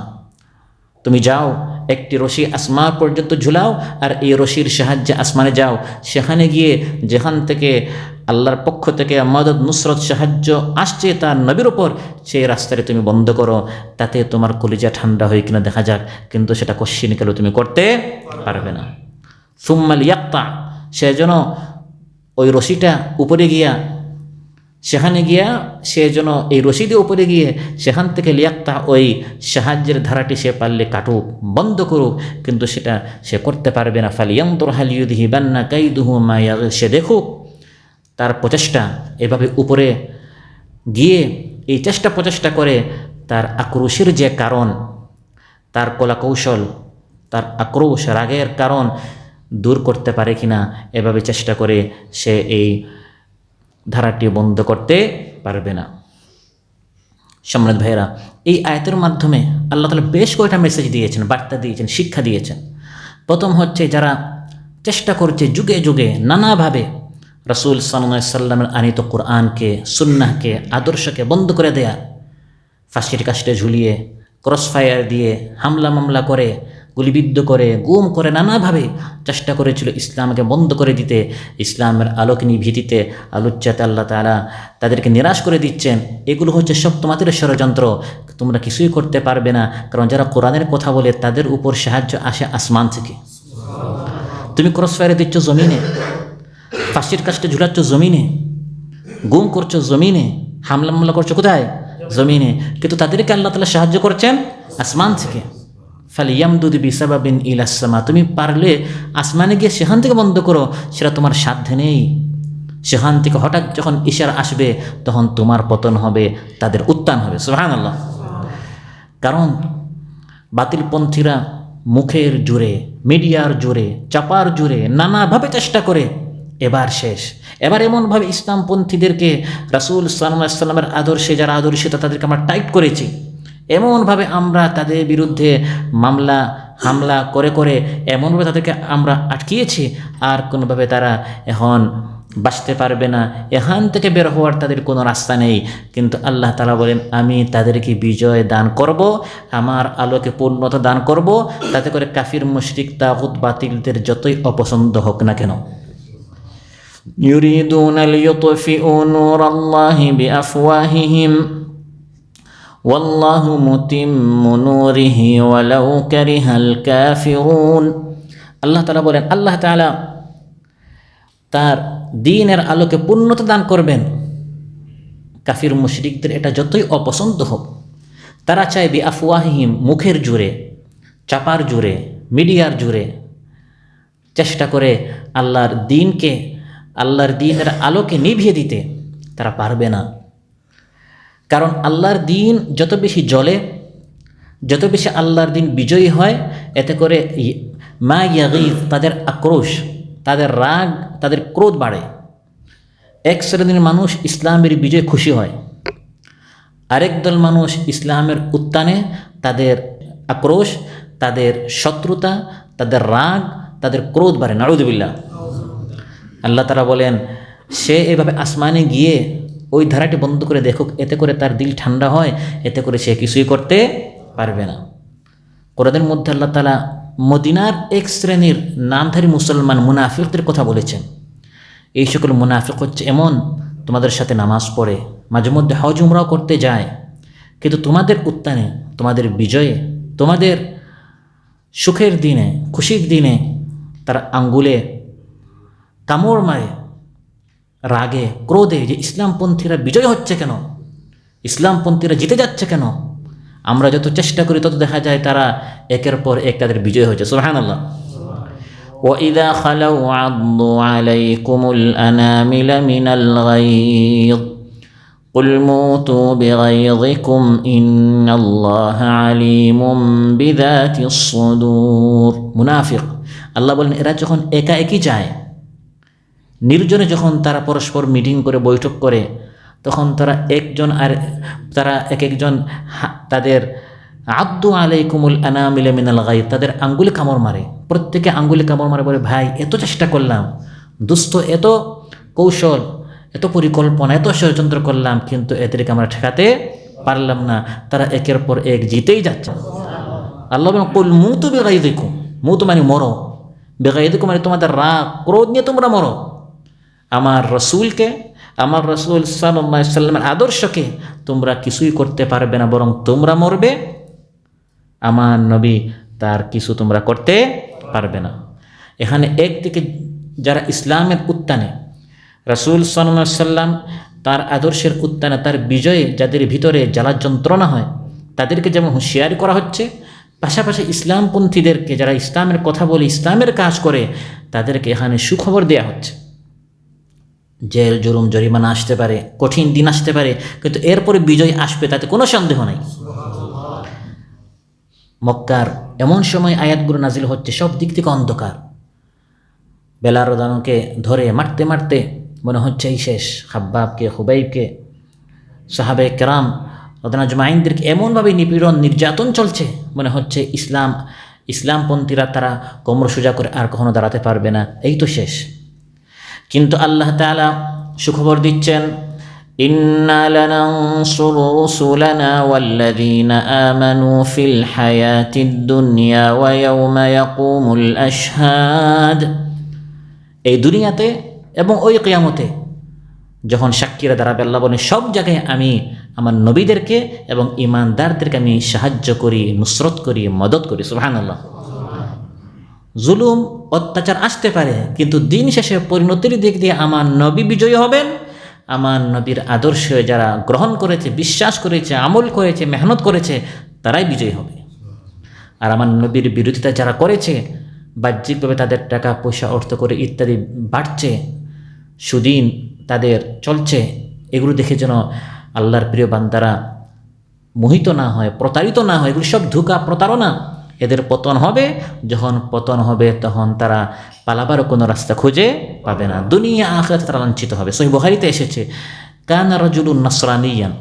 তুমি যাও একটি রশি আসমান পর্যন্ত ঝুলাও, আর এই রশির সাহায্যে আসমানে যাও, সেখানে গিয়ে যেখান থেকে আল্লাহর পক্ষ থেকে মদদ নুসরত সাহায্য আসছে তার নবীর ওপর, সেই রাস্তায় তুমি বন্ধ করো। তাতে তোমার কলিজা ঠান্ডা হয় কিনা দেখা যাক, কিন্তু সেটা কশ্চিনকালেও তুমি করতে পারবে না। সুম্মা লিয়াক্তা, সে যেন ওই রশিটা উপরে গিয়া, সেখানে গিয়া সে যেন এই রশিদের উপরে গিয়ে সেখান থেকে লিয়াক্তা ওই সাহায্যের ধারাটি সে পারলে কাটুক, বন্ধ করুক, কিন্তু সেটা সে করতে পারবে না। ফালিয়ানদুর হাল ইউযহিবান্না কাইদুহু মা ইয়াগিয, সে দেখুক তার প্রচেষ্টা এভাবে উপরে গিয়ে এই চেষ্টা প্রচেষ্টা করে তার আক্রোশের যে কারণ, তার কলাকৌশল, তার আক্রোশ রাগের কারণ দূর করতে পারে কিনা, এভাবে চেষ্টা করে সে এই ধারাটি বন্ধ করতে পারবে না। সম্মানিত ভাইয়েরা, এই আয়াতের মাধ্যমে আল্লাহ তাআলা বেশ কয়েকটা মেসেজ দিয়েছেন, বার্তা দিয়েছেন, শিক্ষা দিয়েছেন। প্রথম হচ্ছে যারা চেষ্টা করছে যুগে যুগে নানাভাবে রাসূল সাল্লাল্লাহু আলাইহি সাল্লামের আনিত কোরআনকে, সুন্নাহকে, আদর্শকে বন্ধ করে দেয়া, ফাঁসির কাস্টে ঝুলিয়ে, ক্রস ফায়ার দিয়ে হামলা মামলা করে, গুলিবিদ্ধ করে, গুম করে, নানাভাবে চেষ্টা করেছিল ইসলামকে বন্ধ করে দিতে, ইসলামের আলোকে নিভিতে, আলোচ্যাতে আল্লাহ তাআলা তাদেরকে নিরাশ করে দিচ্ছেন। এগুলো হচ্ছে সব তোমাদের ষড়যন্ত্র, তোমরা কিছুই করতে পারবে না, কারণ যারা কোরআনের কথা বলে তাদের উপর সাহায্য আসে আসমান থেকে। তুমি ক্রস ফায়ারে দিচ্ছ জমিনে, ফাঁসির কাস্টে ঝুলাচ্ছ জমিনে, গুম করছো জমিনে, হামলা মামলা করছো কোথায়? জমিনে, কিন্তু তাদেরকে আল্লাহ তাআলা সাহায্য করছেন আসমান থেকে। ফালিয়ামদুদ বিসাবাবিন ইলাস সামা, তুমি পারলে আসমানে গিয়ে সেখান থেকে বন্ধ করো, সেটা তোমার সাধ্যে নেই। সেখান থেকে হঠাৎ যখন ইশারা আসবে তখন তোমার পতন হবে, তাদের উত্থান হবে। সুবহানাল্লাহ। কারণ বাতিলপন্থীরা মুখের জোরে, মিডিয়ার জোরে, চাপার জোরে নানাভাবে চেষ্টা করে, এবার শেষ। এবার এমনভাবে ইসলামপন্থীদেরকে রাসূল সাল্লাল্লাহু আলাইহি ওয়াসাল্লামের আদর্শে যারা আদর্শিত তাদেরকে আমরা টাইট করেছি, এমনভাবে আমরা তাদের বিরুদ্ধে মামলা হামলা করে করে এমনভাবে তাদেরকে আমরা আটকিয়েছি, আর কোনোভাবে তারা এখন বাঁচতে পারবে না, এখান থেকে বের হওয়ার তাদের কোনো রাস্তা নেই। কিন্তু আল্লাহ তাআলা বলেন, আমি তাদেরকে বিজয় দান করব, আমার আলোকে পূর্ণতা দান করব, তাতে করে কাফির মুশরিক তাগুত বাতিলদের যতই অপছন্দ হোক না কেন। ইউরিদুনা লিইউতফিউ নূরাল্লাহি বিআফওয়াহিহিম ওয়াল্লাহু মুতিম্মু নূরিহি ওয়ালাউ কারিহাল কাফিরুন। আল্লাহ তাআলা বলেন, আল্লাহ তাআলা তার দ্বীনের আলোকে পূর্ণতা দান করবেন, কাফির মুশরিকদের এটা যতই অপছন্দ হোক। তারা চায় বিআফওয়াহিহিম, মুখের জোরে, চাপার জোরে, মিডিয়ার জোরে চেষ্টা করে আল্লাহর দ্বীনকে, আল্লাহর দ্বীনের আলোকে নিভিয়ে দিতে, তারা পারবে না। কারণ আল্লাহর দ্বীন যত বেশি জ্বলে, যত বেশি আল্লাহর দ্বীন বিজয়ী হয়, এতে করে মা ইয়াগীজ, তাদের আক্রোশ, তাদের রাগ, তাদের ক্রোধ বাড়ে। এক শ্রেণীর মানুষ ইসলামের বিজয়ে খুশি হয়, আরেক দল মানুষ ইসলামের উত্থানে তাদের আক্রোশ, তাদের শত্রুতা, তাদের রাগ, তাদের ক্রোধ বাড়ে। নাউযুবিল্লাহ। আল্লাহ তাআলা বলেন, সে এভাবে আসমানে গিয়ে ওই ধারাটি বন্ধ করে দেখুক, এতে করে তার দিল ঠান্ডা হয়, এতে করে সে কিছুই করতে পারবে না। কোরআনের মধ্যে আল্লাহ তাআলা মদিনার এক শ্রেণীর নামধারী মুসলমান মুনাফিকদের কথা বলেছেন। এই সকল মুনাফিক হচ্ছে এমন, তোমাদের সাথে নামাজ পড়ে, মাঝে মধ্যে হজ উমরাও করতে যায়, কিন্তু তোমাদের উত্থানে, তোমাদের বিজয়ে, তোমাদের সুখের দিনে, খুশির দিনে তারা আঙ্গুলে কামড় মারে, রাগে ক্রোধে, যে ইসলামপন্থীরা বিজয় হচ্ছে কেন, ইসলামপন্থীরা জিতে যাচ্ছে কেন। আমরা যত চেষ্টা করি তত দেখা যায় তারা একের পর এক তাদের বিজয় হচ্ছে। সুবহানাল্লাহ। وَإِذَا خَلَوْا عَضُّوا عَلَيْكُمُ الْأَنَامِلَ مِنَ الْغَيْظِ قُلْ مُوتُوا بِغَيْظِكُمْ إِنَّ اللَّهَ عَلِيمٌ بِذَاتِ الصُّدُورِ। মুনাফিক, আল্লাহ বলেন, এরা যখন একা একই যায়, নির্জনে যখন তারা পরস্পর মিটিং করে বৈঠক করে, তখন তারা একজন আর তারা এক একজন তাদের আব্দু আলাইকুমুল আনামিল মিনাল গায়ব, তাদের আঙ্গুলে কামড় মারে, প্রত্যেকে আঙ্গুলে কামড় মারে, বলে, ভাই এত চেষ্টা করলাম, দুস্থ এত কৌশল, এত পরিকল্পনা, এত ষড়যন্ত্র করলাম, কিন্তু এদেরকে আমরা ঠেকাতে পারলাম না, তারা একের পর এক জিতেই যাচ্ছে। আল্লাহ বলেন, কুল মুতু বিগাইযিকুম, মুতু মানে মরো, বিগাইযিকুম মানে তোমাদের রাগ ক্রোধ নিয়ে তোমরা মরো। আমার রসুলকে, আমার রসুল সাল্লাল্লাহু আলাইহি ওয়াসাল্লামের আদর্শকে তোমরা কিছুই করতে পারবে না, বরং তোমরা মরবে, আমার নবী তার কিছু তোমরা করতে পারবে না। এখানে একদিকে যারা ইসলামের উত্থানে, রসুল সাল্লাল্লাহু আলাইহি ওয়াসাল্লাম তার আদর্শের উত্থানে, তার বিজয়ে যাদের ভিতরে জ্বালা যন্ত্রণা হয়, তাদেরকে যেমন হুঁশিয়ারি করা হচ্ছে, পাশাপাশি ইসলামপন্থীদেরকে, যারা ইসলামের কথা বলে, ইসলামের কাজ করে, তাদেরকে এখানে সুখবর দেওয়া হচ্ছে। জেল জুলুম জরিমানা আসতে পারে, কঠিন দিন আসতে পারে, কিন্তু এরপরে বিজয় আসবে, তাতে কোনো সন্দেহ নাই। মক্কার এমন সময় আয়াতগুলো নাজিল হচ্ছে, সব দিক থেকে অন্ধকার, বেলাল রাদিয়াল্লাহুকে ধরে মারতে মারতে মনে হচ্ছে এই শেষ। খাব্বাবকে, খুবাইবকে, সাহাবে কেরাম রাদিয়াল্লাহু আজমাইনদেরকে এমনভাবে নিপীড়ন নির্যাতন চলছে, মনে হচ্ছে ইসলামপন্থীরা তারা কোমর সোজা করে আর কখনো দাঁড়াতে পারবে না, এই তো শেষ। কিন্তু আল্লাহ তাআলা সুখবর দিচ্ছেন, ইন্না লানানসুরু রুসুলানা ওয়াল্লাযীনা আমানু ফিল হায়াতিদ দুনিয়া ওয়া ইয়াওমা ইয়াকুমুল আশহাদ। এই দুনিয়াতে এবং ওই কিয়ামতে যখন সাক্ষীরা দাঁড়াবে, আল্লাহ বলেন, সব জায়গায় আমি আমার নবীদেরকে এবং ঈমানদারদেরকে আমি সাহায্য করি, নুসরত করি, মদত করি। সুবহানাল্লাহ। জুলুম অত্যাচার আসতে পারে, কিন্তু দিন শেষে পরিণতির দিক দিয়ে আমার নবী বিজয়ী হবেন। আমার নবীর আদর্শ যারা গ্রহণ করেছে, বিশ্বাস করেছে, আমল করেছে, মেহনত করেছে, তারাই বিজয়ী হবে। আর আমার নবীর বিরোধিতা যারা করেছে, বাহ্যিকভাবে তাদের টাকা পয়সা অর্থ করে ইত্যাদি বাড়ছে, সুদিন তাদের চলছে, এগুলো দেখে যেন আল্লাহর প্রিয় বান্দারা মোহিত না হয়, প্রতারিত না হয়। এগুলো সব ধোঁকা, প্রতারণা। এদের পতন হবে, যখন পতন হবে তখন তারা পালাবার কোনো রাস্তা খুঁজে পাবে না, দুনিয়া আখিরাতে তারা লাঞ্ছিত হবে। সহিহ বুখারীতে এসেছে, কানা রাজুলুন নাসরানিয়ান,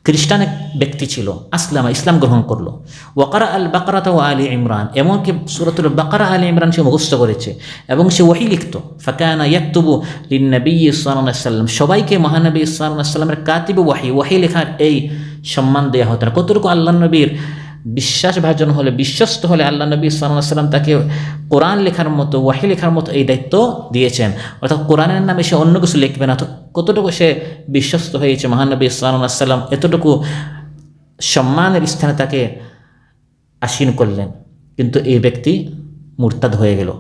খ্রিস্টান এক ব্যক্তি ছিল, আসলামা, ইসলাম গ্রহণ করলো, ওয়াকারা আল বাকারাত ও আলী ইমরান, এমনকি সূরাতুল বাকারা আলী ইমরান সে মুখস্থ করেছে এবং সে ওহী লিখত। ফাকানা ইয়াকতুবু লিন-নবী সাল্লাল্লাহু আলাইহি ওয়াসাল্লাম, সবাইকে মহানবী সাল্লাল্লাহু আলাইহি ওয়াসাল্লামের কাতিবু ওহী লেখার এই সম্মান দেওয়া হতো না। কতটুকু আল্লাহ নবীর বিশ্বাসভাজন হলে, বিশ্বস্ত হলে আল্লাহ নবী সাল্লাল্লাহু আলাইহি ওয়াসাল্লাম তাকে কোরআন লেখার মতো, ওয়াহী লেখার মতো এই দায়িত্ব দিয়েছেন। অর্থাৎ কোরআনের নামে সে অন্য কিছু লিখবে না। কতটুকু সে বিশ্বস্ত হয়েছে মহানবী সাল্লাল্লাহু আলাইহি ওয়াসাল্লাম এতটুকু সম্মানের স্থানে তাকে আসীন করলেন। কিন্তু এই ব্যক্তি মুরতাদ হয়ে গেল।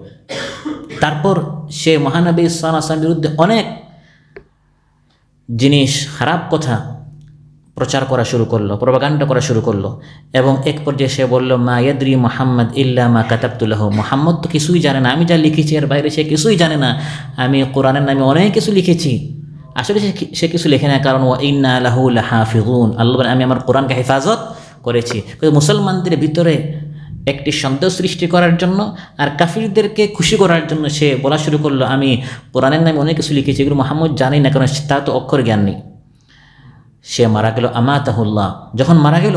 তারপর সে মহানবী সাল্লাল্লাহু আলাইহি ওয়াসাল্লামের বিরুদ্ধে অনেক জিনিস, খারাপ কথা প্রচার করা শুরু করলো, প্রপাগান্ডা করা শুরু করলো এবং এক পর্যায়ে সে বলল, মা ইয়াদরি মুহাম্মদ ইল্লা মা কাতাবতু লাহু, মুহাম্মদ তো কিছুই জানে না, আমি যা লিখেছি এর বাইরে সে কিছুই জানে না, আমি কোরআনের নামে অনেক কিছু লিখেছি। আসলে সে কিছু লেখে না, কারণ ওয়া ইন্না লাহু লাহাফিজুন, আল্লাহ বলেন আমি আমার কোরআনকে হেফাজত করেছি। মুসলমানদের ভিতরে একটি সন্দেহ সৃষ্টি করার জন্য আর কাফিরদেরকে খুশি করার জন্য সে বলা শুরু করলো, আমি কোরআনের নামে অনেক কিছু লিখেছি, এগুলো মুহাম্মদ জানেই না, কারণ তার তো অক্ষর জ্ঞান নেই। সে মারা গেল, আমাতাহুল্লাহ। যখন মারা গেল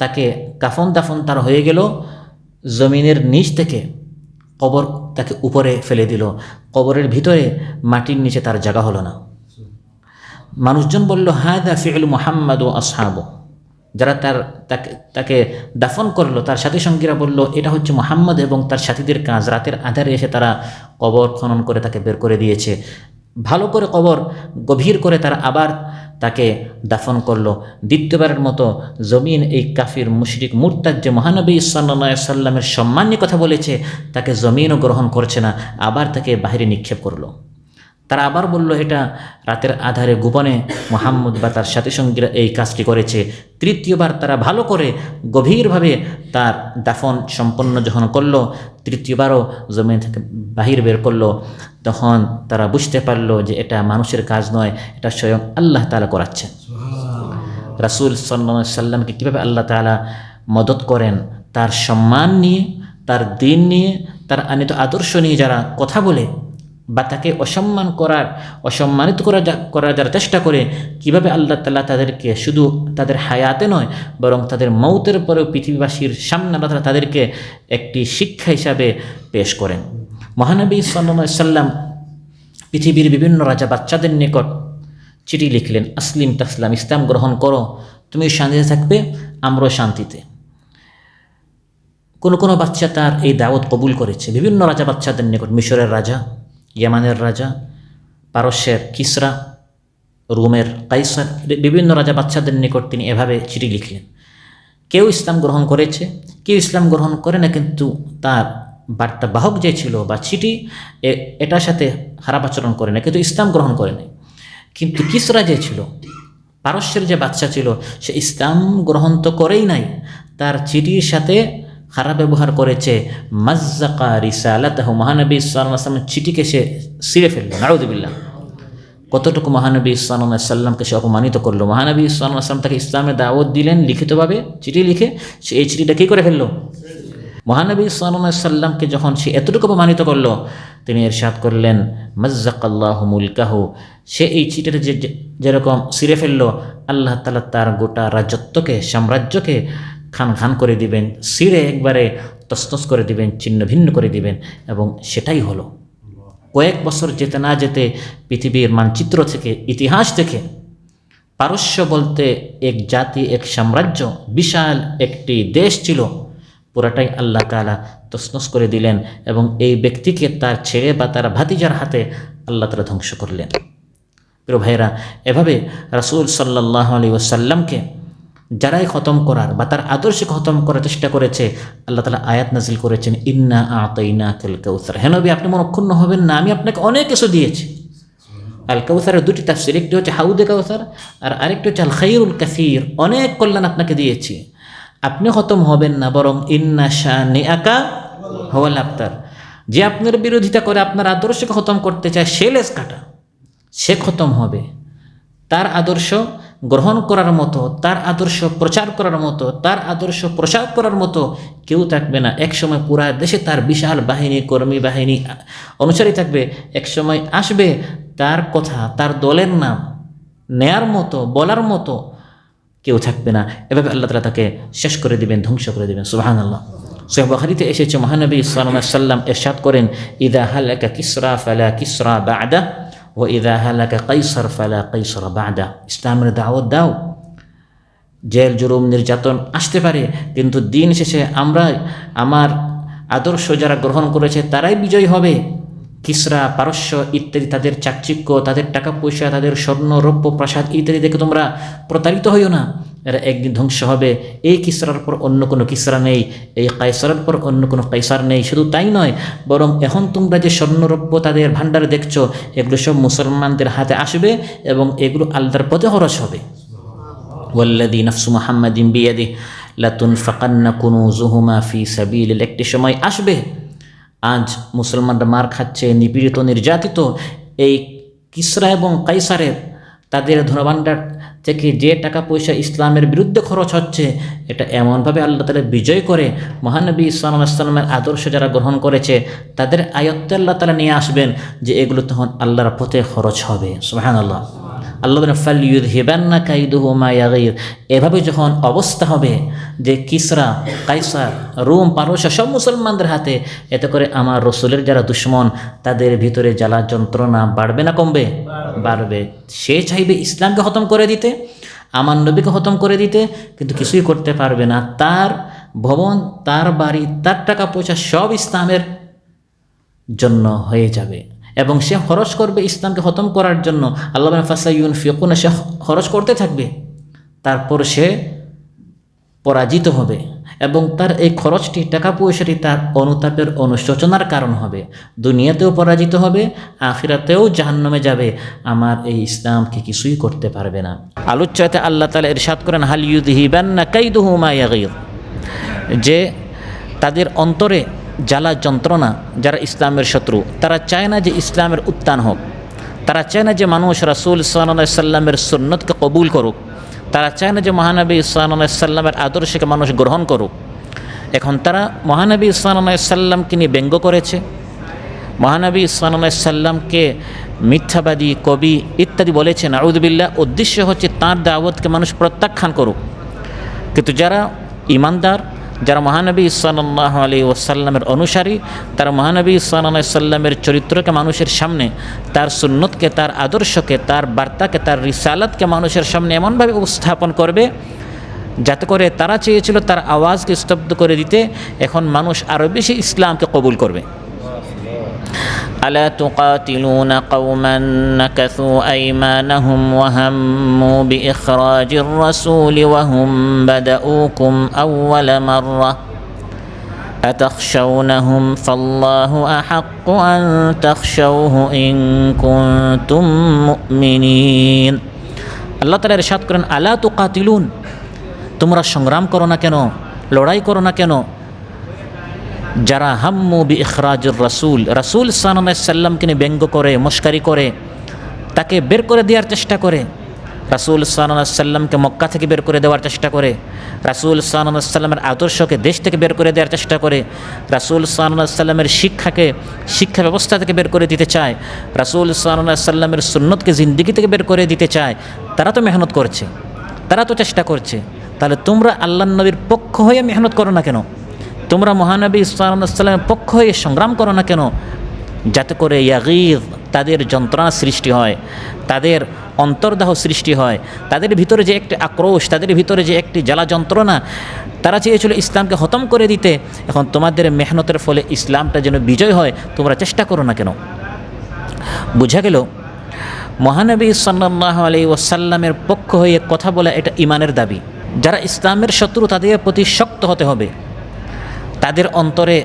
তাকে কাফন দাফন তার হয়ে গেল, জমিনের নিচ থেকে কবর তাকে উপরে ফেলে দিল, কবরের ভিতরে মাটির নিচে তার জায়গা হলো না। মানুষজন বলল, হাদা ফি'লু মুহাম্মদ ও আসহাবু, যারা তাকে দাফন করলো তার সাথী সঙ্গীরা বলল, এটা হচ্ছে মুহাম্মদ এবং তার সাথীদের কাজ। রাতের আধারে এসে তারা কবর খনন করে তাকে বের করে দিয়েছে, ভালো করে কবর গভীর করে তারা আবার তাকে দাফন করলো। দ্বিতীয়বারের মতো জমিন এই কাফির মুশরিক মুরতাদ যে মহানবী সাল্লাল্লাহু আলাইহি সাল্লামের সম্মান নিয়ে কথা বলেছে, তাকে জমিনও গ্রহণ করছে না, আবার তাকে বাহিরে নিক্ষেপ করলো। তারা আবার বলল, এটা রাতের আধারে গোপনে মুহাম্মদ বা তার সাথী সঙ্গীরা এই কাজটি করেছে। তৃতীয়বার তারা ভালো করে গভীরভাবে তার দাফন সম্পন্ন যখন করলো, তৃতীয়বারও জমিন থেকে বাহির বের করলো, তখন তারা বুঝতে পারলো যে এটা মানুষের কাজ নয়, এটা স্বয়ং আল্লাহ তাআলা করাচ্ছেন। রাসূল সাল্লাল্লাহু আলাইহি সাল্লামকে কীভাবে আল্লাহ তাআলা মদত করেন, তার সম্মান নিয়ে, তার দ্বীন নিয়ে, তার আনিত আদর্শ নিয়ে যারা কথা বলে বা তাকে অসম্মানিত করার যারা চেষ্টা করে, কিভাবে আল্লাহ তাআলা তাদেরকে শুধু তাদের হায়াতে নয় বরং তাদের মৌতের পরেও পৃথিবীবাসীর সামনে আল্লাহ তাআলা তাদেরকে একটি শিক্ষা হিসাবে পেশ করেন। মহানবী সাল্লাল্লাহু আলাইহি সাল্লাম পৃথিবীর বিভিন্ন রাজা বাচ্চাদের নিকট চিঠি লিখলেন, আসলিম তাসলাম, ইসলাম গ্রহণ করো, তুমি শান্তিতে থাকবে, আমরাও শান্তিতে। কোনো কোনো বাচ্চা তার এই দাওয়াত কবুল করেছে। বিভিন্ন রাজা বাচ্চাদের নিকট, মিশরের রাজা, ইয়ামানের রাজা, পারস্যের কিসরা, রোমের কাইসার, বিভিন্ন রাজা বাচ্চাদের নিকট তিনি এভাবে চিঠি লিখলেন। কেউ ইসলাম গ্রহণ করেছে, কেউ ইসলাম গ্রহণ করে না, কিন্তু তার বার্তা বাহক যে ছিল বা চিঠি, এটার সাথে খারাপ আচরণ করে না, কিন্তু ইসলাম গ্রহণ করে নাই। কিন্তু কিসরা যে ছিল, পারস্যের যে বাচ্চা ছিল, সে ইসলাম গ্রহণ তো করেই নাই, তার চিঠির সাথে খারাপ ব্যবহার করেছে। মাজ্জাকা রিসালাতাহু, মহানবী সাল্লাল্লাহু আলাইহি ওয়াসাল্লামের চিঠিকে সে ছিঁড়ে ফেলল, নাউযুবিল্লাহ। কতটুকু মহানবী সাল্লাল্লাহু আলাইহি ওয়াসাল্লামকে সে অপমানিত করলো। মহানবী সাল্লাল্লাহু আলাইহি ওয়াসাল্লাম তাকে ইসলামের দাওয়াত দিলেন লিখিতভাবে, চিঠি লিখে, সে এই চিঠিটা কী করে ফেললো? মহানবী সাল্লাল্লাহু আলাইহি ওয়াসাল্লামকে যখন সে এতটুকু অপমানিত করলো, তিনি ইরশাদ করলেন, মাজ্জাকাল্লাহু মুলকাহু, সে এই চিঠিটা যেরকম ছিঁড়ে ফেললো, আল্লাহ তাআলা তার গোটা রাজত্বকে, সাম্রাজ্যকে খান খান করে দিবেন, ছিঁড়ে একবারে তছনছ করে দিবেন, ছিন্ন ভিন্ন করে দিবেন। এবং সেটাই হলো। কয়েক বছর যেতে না যেতে পৃথিবীর মানচিত্র থেকে, ইতিহাস থেকে পারস্য বলতে এক জাতি, এক সাম্রাজ্য, বিশাল একটি দেশ ছিল, পুরাটাই আল্লাহ তাআলা তছনছ করে দিলেন এবং এই ব্যক্তিকে তার ছেলে বা তার ভাতিজার হাতে আল্লাহ তাআলা ধ্বংস করলেন। প্রিয় ভাইরা, এভাবে রাসূল সাল্লাল্লাহু আলাইহি ওয়াসাল্লামকে যারাই খতম করার বা তার আদর্শে খতম করার চেষ্টা করেছে, আল্লাহ তাআলা আয়াত নাজিল করেছেন, ইন্না আতাইনাকাল কাউসার, হে নবী আপনি মনক্ষুণ্ণ হবেন না, আমি আপনাকে অনেক কিছু দিয়েছি। আল কাউসারের দুটি তাফসীর, একটি হচ্ছে হাউদে কাউসার আর আরেকটি হচ্ছে আল খাইরুল কাসীর, অনেক কল্যাণ আপনাকে দিয়েছি। আপনি খতম হবেন না, বরং ইন্না শানিআকা হুয়াল আবতার। যে আপনার বিরোধিতা করে, আপনার আদর্শকে খতম করতে চায়, সে লেজ কাটা, সে খতম হবে। তার আদর্শ গ্রহণ করার মতো, তার আদর্শ প্রচার করার মতো, তার আদর্শ প্রসার করার মতো কেউ থাকবে না। একসময় পুরা দেশে তার বিশাল বাহিনী, কর্মী বাহিনী, অনুসারী থাকবে। একসময় আসবে তার কথা, তার দলের নাম নেয়ার মতো, বলার মতো কেউ থাকবে না। এভাবে আল্লাহ তাআলা তাকে শেষ করে দিবেন, ধ্বংস করে দিবেন। সুবহানাল্লাহ। সহিহ বুখারীতে এসেছে, মহানবী সাল্লাল্লাহু আলাইহি ওয়াসাল্লাম ইরশাদ করেন, ইযা হালাকা কিসরা ফালা কিসরা বা'দা ওয়া ইযা হালাকা কাইসার ফালা কাইসার বা'দা। ইসলামের দাওয়াত দাও। জেল জুলুম নির্যাতন আসতে পারে, কিন্তু দিন শেষে আমার আদর্শ যারা গ্রহণ করেছে তারাই বিজয় হবে। কিসরা, পারস্য ইত্যাদি তাদের চাকচিক্য, তাদের টাকা পয়সা, তাদের স্বর্ণ রৌপ্য প্রাসাদ ইত্যাদি দেখে তোমরা প্রতারিত হইও না। এরা একদিন ধ্বংস হবে। এই কিসরার পর অন্য কোনো কিসরা নেই, এই কায়সারের পর অন্য কোনো কায়সার নেই। শুধু তাই নয়, বরং এখন তোমরা যে স্বর্ণরৌপ্য তাদের ভাণ্ডারে দেখছো, এগুলো সব মুসলমানদের হাতে আসবে এবং এগুলো আল্লাহর পথে খরচ হবে। ওয়াল্লাযী নাফসু মুহাম্মাদিন বিয়াদিহি লাতুনফাকান্না কুনুযুহুমা ফি সাবিলিল। একটি সময় আসবে, আজ মুসলমানরা মার খাচ্ছে, নিপীড়িত, নির্যাতিত, এই কিসরা এবং কাইসারের তাদের ধনভাণ্ডার থেকে যে টাকা পয়সা ইসলামের বিরুদ্ধে খরচ হচ্ছে, এটা এমনভাবে আল্লাহ তাআলা বিজয় করে মহানবী সাল্লাল্লাহু আলাইহি ওয়াসাল্লামের আদর্শ যারা গ্রহণ করেছে তাদের আয়ত্তে আল্লাহ তাআলা নিয়ে আসবেন, যে এগুলো তখন আল্লাহর পথে খরচ হবে। সুবহানাল্লাহ। আল্লাহ বলেন, ফালইউযহিবান্না কাইদুহু মা ইয়াগীর। এভাবে যখন অবস্থা হবে যে কিসরা, কাইসার, রোম, পারস্য সব মুসলমানদের হাতে, এতে করে আমার রসুলের যারা দুশ্মন তাদের ভিতরে জ্বালা যন্ত্রণা বাড়বে না কমবে? বাড়বে। সে চাইবে ইসলামকে খতম করে দিতে, আমার নবীকে খতম করে দিতে, কিন্তু কিছুই করতে পারবে না। তার ভবন, তার বাড়ি, তার টাকা পয়সা সব ইসলামের জন্য হয়ে যাবে এবং সে খরচ করবে ইসলামকে খতম করার জন্য। আল্লাহ বলেন, ফাসায়ুনফিকুনা, সে খরচ করতে থাকবে, তারপর সে পরাজিত হবে এবং তার এই খরচটি, টাকা পয়সাটি তার অনুতাপের, অনুশোচনার কারণ হবে। দুনিয়াতেও পরাজিত হবে, আখিরাতেও জাহান্নামে যাবে। আমার এই ইসলামকে কিছুই করতে পারবে না। আলোচ্যতে আল্লাহ তাআলা ইরশাদ করেন, হাল ইউযহিবান্না কাইদুহু মা ইয়াগীর, যে তাদের অন্তরে জ্বালা যন্ত্রণা, যারা ইসলামের শত্রু, তারা চায় না যে ইসলামের উত্থান হোক, তারা চায় না যে মানুষ রাসূল সাল্লাল্লাহু আলাইহি সাল্লামের সুন্নতকে কবুল করুক, তারা চায় না যে মহানবী সাল্লাল্লাহু আলাইহি সাল্লামের আদর্শকে মানুষ গ্রহণ করুক। এখন তারা মহানবী সাল্লাল্লাহু আলাইহি সাল্লামকে নিয়ে ব্যঙ্গ করেছে, মহানবী সাল্লাল্লাহু আলাইহি সাল্লামকে মিথ্যাবাদী, কবি ইত্যাদি বলেছে, নাউযুবিল্লাহ। উদ্দেশ্য হচ্ছে তাঁর দাওয়াতকে মানুষ প্রত্যাখ্যান করুক। কিন্তু যারা ঈমানদার, যারা মহানবী সাল্লাল্লাহু আলাইহি ওয়াসাল্লামের অনুসারী, তারা মহানবী সাল্লাল্লাহু আলাইহি ওয়াসাল্লামের চরিত্রকে মানুষের সামনে, তার সুন্নতকে, তার আদর্শকে, তার বার্তাকে, তার রিসালাতকে মানুষের সামনে এমনভাবে উপস্থাপন করবে যাতে করে তারা চেয়েছিল তার আওয়াজকে স্তব্ধ করে দিতে, এখন মানুষ আরও বেশি ইসলামকে কবুল করবে। আলা তুকাতিলুনা কওমান নাকাসু আইমানাহুম ওয়া হাম্মু বিইখরাজির রাসূলি ওয়া হুম বাদাউকুম আউওয়ালা মাররা আতাখশাউনাহুম ফাল্লাহু আহাক্কু আন তাখশাউহু ইন কুনতুম মুমিনিন। আল্লাহ তাআলা ইরশাদ করেন, আলা তুকাতিলুন, তোমরা সংগ্রাম করো না কেন, লড়াই করো না কেন, যারা হাম্মু বিইখরাজির রাসূল, রাসূল সাল্লাল্লাহু আলাইহি সাল্লামকে নিয়ে ব্যঙ্গ করে, মস্কারি করে, তাকে বের করে দেওয়ার চেষ্টা করে, রাসূল সাল্লাল্লাহু আলাইহি সাল্লামকে মক্কা থেকে বের করে দেওয়ার চেষ্টা করে, রাসূল সাল্লাল্লাহু আলাইহি সাল্লামের আদর্শকে দেশ থেকে বের করে দেওয়ার চেষ্টা করে, রাসূল সাল্লাল্লাহু আলাইহি সাল্লামের শিক্ষা ব্যবস্থা থেকে বের করে দিতে চায়, রাসূল সাল্লাল্লাহু আলাইহি সাল্লামের সুন্নতকে জিন্দেগি থেকে বের করে দিতে চায়। তারা তো মেহনত করছে, তারা তো চেষ্টা করছে, তাহলে তোমরা আল্লাহর নবীর পক্ষ হয়ে মেহনত করো না কেন? তোমরা মহানবী সাল্লাল্লাহু আলাইহি ওয়াসাল্লামের পক্ষ হয়ে সংগ্রাম করো না কেন? যাতে করে ইয়াগীজ, তাদের যন্ত্রণা সৃষ্টি হয়, তাদের অন্তর্দাহ সৃষ্টি হয়, তাদের ভিতরে যে একটি আক্রোশ, তাদের ভিতরে যে একটি জ্বালা যন্ত্রণা, তারা চেয়েছিল ইসলামকে খতম করে দিতে। এখন তোমাদের মেহনতের ফলে ইসলামটা যেন বিজয় হয়, তোমরা চেষ্টা করো না কেন? বোঝা গেল মহানবী সাল্লাল্লাহু আলাইহি ওয়াসাল্লামের পক্ষ হয়ে কথা বলা এটা ঈমানের দাবি। যারা ইসলামের শত্রু তাদের প্রতি শক্ত হতে হবে, তাদের অন্তরে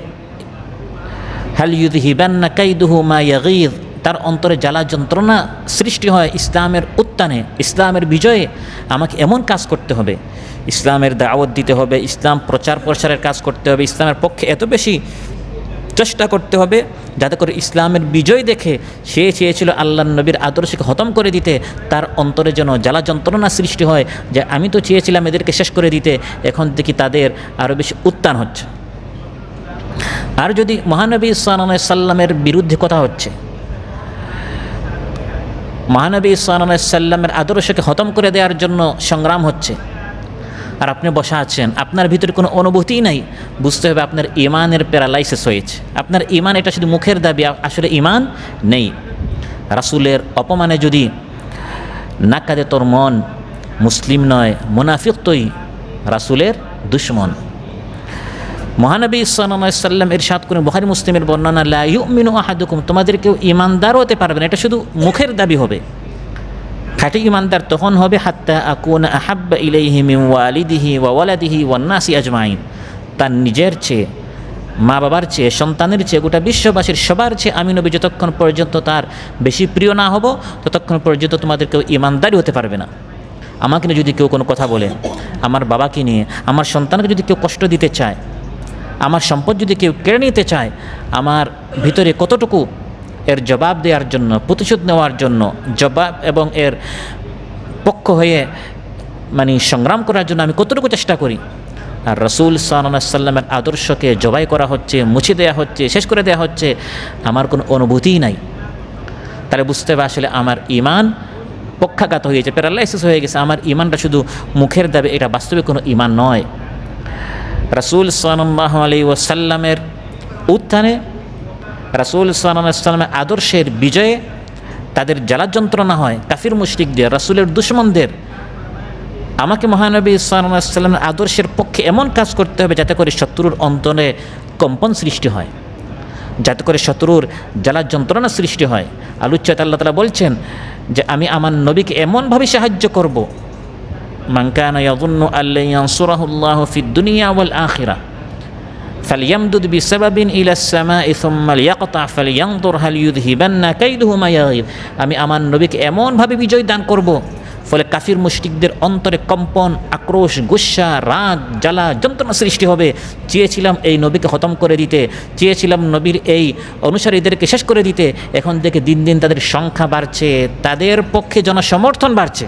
হাল ইউযহিবান্না কাইদুহু মা ইয়াগীজ, তার অন্তরে জ্বালা যন্ত্রণা সৃষ্টি হয় ইসলামের উত্থানে, ইসলামের বিজয়ে। আমাকে এমন কাজ করতে হবে, ইসলামের দাওয়াত দিতে হবে, ইসলাম প্রচার প্রসারের কাজ করতে হবে, ইসলামের পক্ষে এত বেশি চেষ্টা করতে হবে যাতে করে ইসলামের বিজয় দেখে সে চেয়েছিল আল্লাহর নবীর আদর্শকে খতম করে দিতে, তার অন্তরে যেন জ্বালা যন্ত্রণা সৃষ্টি হয় যে আমি তো চেয়েছিলাম এদেরকে শেষ করে দিতে, এখন দেখি তাদের আরও বেশি উত্থান হচ্ছে। আর যদি মহানবী সাল্লাল্লাহু আলাইহি সাল্লামের বিরুদ্ধে কথা হচ্ছে, মহানবী সাল্লাল্লাহু আলাইহি সাল্লামের আদর্শকে খতম করে দেওয়ার জন্য সংগ্রাম হচ্ছে, আর আপনি বসা আছেন, আপনার ভিতরে কোনো অনুভূতিই নাই, বুঝতে হবে আপনার ইমানের প্যারালাইসিস হয়েছে। আপনার ইমান এটা শুধু মুখের দাবি, আসলে ইমান নেই। রাসূলের অপমানে যদি না কাঁদে তোর মন, মুসলিম নয়, মুনাফিক তুই, রাসূলের দুশমন। মহানবী সাল্লাল্লাহু আলাইহি সাল্লাম ইরশাদ করেন, বুখারী মুসলিমের বর্ণনা, লা ইউমিনু আহাদুকুম, তোমাদের কেউ ইমানদার হতে পারবে না, এটা শুধু মুখের দাবি হবে। খাঁটি ইমানদার তখন হবে হাত্তা আকুনা আহাব্বা ইলাইহি মিন ওয়ালিদিহি ওয়া ওয়ালাদিহি ওয়ান নাসি আজমাইন, তার নিজের চেয়ে, মা বাবার চেয়ে, সন্তানের চেয়ে, গোটা বিশ্ববাসীর সবার চেয়ে আমি নবী যতক্ষণ পর্যন্ত তার বেশি প্রিয় না হব ততক্ষণ পর্যন্ত তোমাদের কেউ ইমানদারই হতে পারবে না। আমাকে নিয়ে যদি কেউ কোনো কথা বলে, আমার বাবাকে নিয়ে, আমার সন্তানকে যদি কেউ কষ্ট দিতে চায়, আমার সম্পদ যদি কেউ কেড়ে নিতে চায়, আমার ভিতরে কতটুকু এর জবাব দেওয়ার জন্য, প্রতিশোধ নেওয়ার জন্য, জবাব এবং এর পক্ষ হয়ে সংগ্রাম করার জন্য আমি কতটুকু চেষ্টা করি। আর রাসূল সাল্লাল্লাহু আলাইহি সাল্লামের আদর্শকে জবাই করা হচ্ছে, মুছে দেওয়া হচ্ছে, শেষ করে দেওয়া হচ্ছে, আমার কোনো অনুভূতিই নাই। তাহলে বুঝতে হবে আসলে আমার ইমান পক্ষাঘাত হয়েছে, প্যারালাইসিস হয়ে গেছে। আমার ইমানটা শুধু মুখের দাবি, এটা বাস্তবে কোনো ইমান নয়। রাসূল সাল্লাল্লাহু আলাইহি ওয়াসাল্লামের উত্থানে, রাসূল সাল্লাল্লাহু আলাইহি ওয়াসাল্লামের আদর্শের বিজয়ে তাদের জ্বালা যন্ত্রণা হয় কাফির মুশরিকদের, রাসূলের দুশমনদের। আমাকে মহানবী সাল্লাল্লাহু আলাইহি ওয়াসাল্লামের আদর্শের পক্ষে এমন কাজ করতে হবে যাতে করে শত্রুর অন্তরে কম্পন সৃষ্টি হয়, যাতে করে শত্রুর জ্বালা যন্ত্রণা সৃষ্টি হয়। আল্লাহ তাআলা বলছেন যে আমি আমার নবীকে এমনভাবে সাহায্য করব, মান কানা ইয়াযুন্নু আল্লা ইয়ানসুরাহুল্লাহু ফিদ দুনিয়া ওয়াল আখিরাহ ফালইয়ামদুদ বিসাবাবিন ইলাস সামাই সুম্মা লিয়াকতা ফালইয়ানজুর হাল ইউযহিবান্না কাইদুহু মা ইয়াগীদ। আমি আমার নবীকে এমনভাবে বিজয় দান করব, ফলে কাফির মুশরিকদের অন্তরে কম্পন, আক্রোশ, গুসা, রাগ, জ্বালা যন্ত্রণা সৃষ্টি হবে। চেয়েছিলাম এই নবীকে খতম করে দিতে, চেয়েছিলাম নবীর এই অনুসারীদেরকে শেষ করে দিতে, এখন থেকে দিন দিন তাদের সংখ্যা বাড়ছে, তাদের পক্ষে জনসমর্থন বাড়ছে।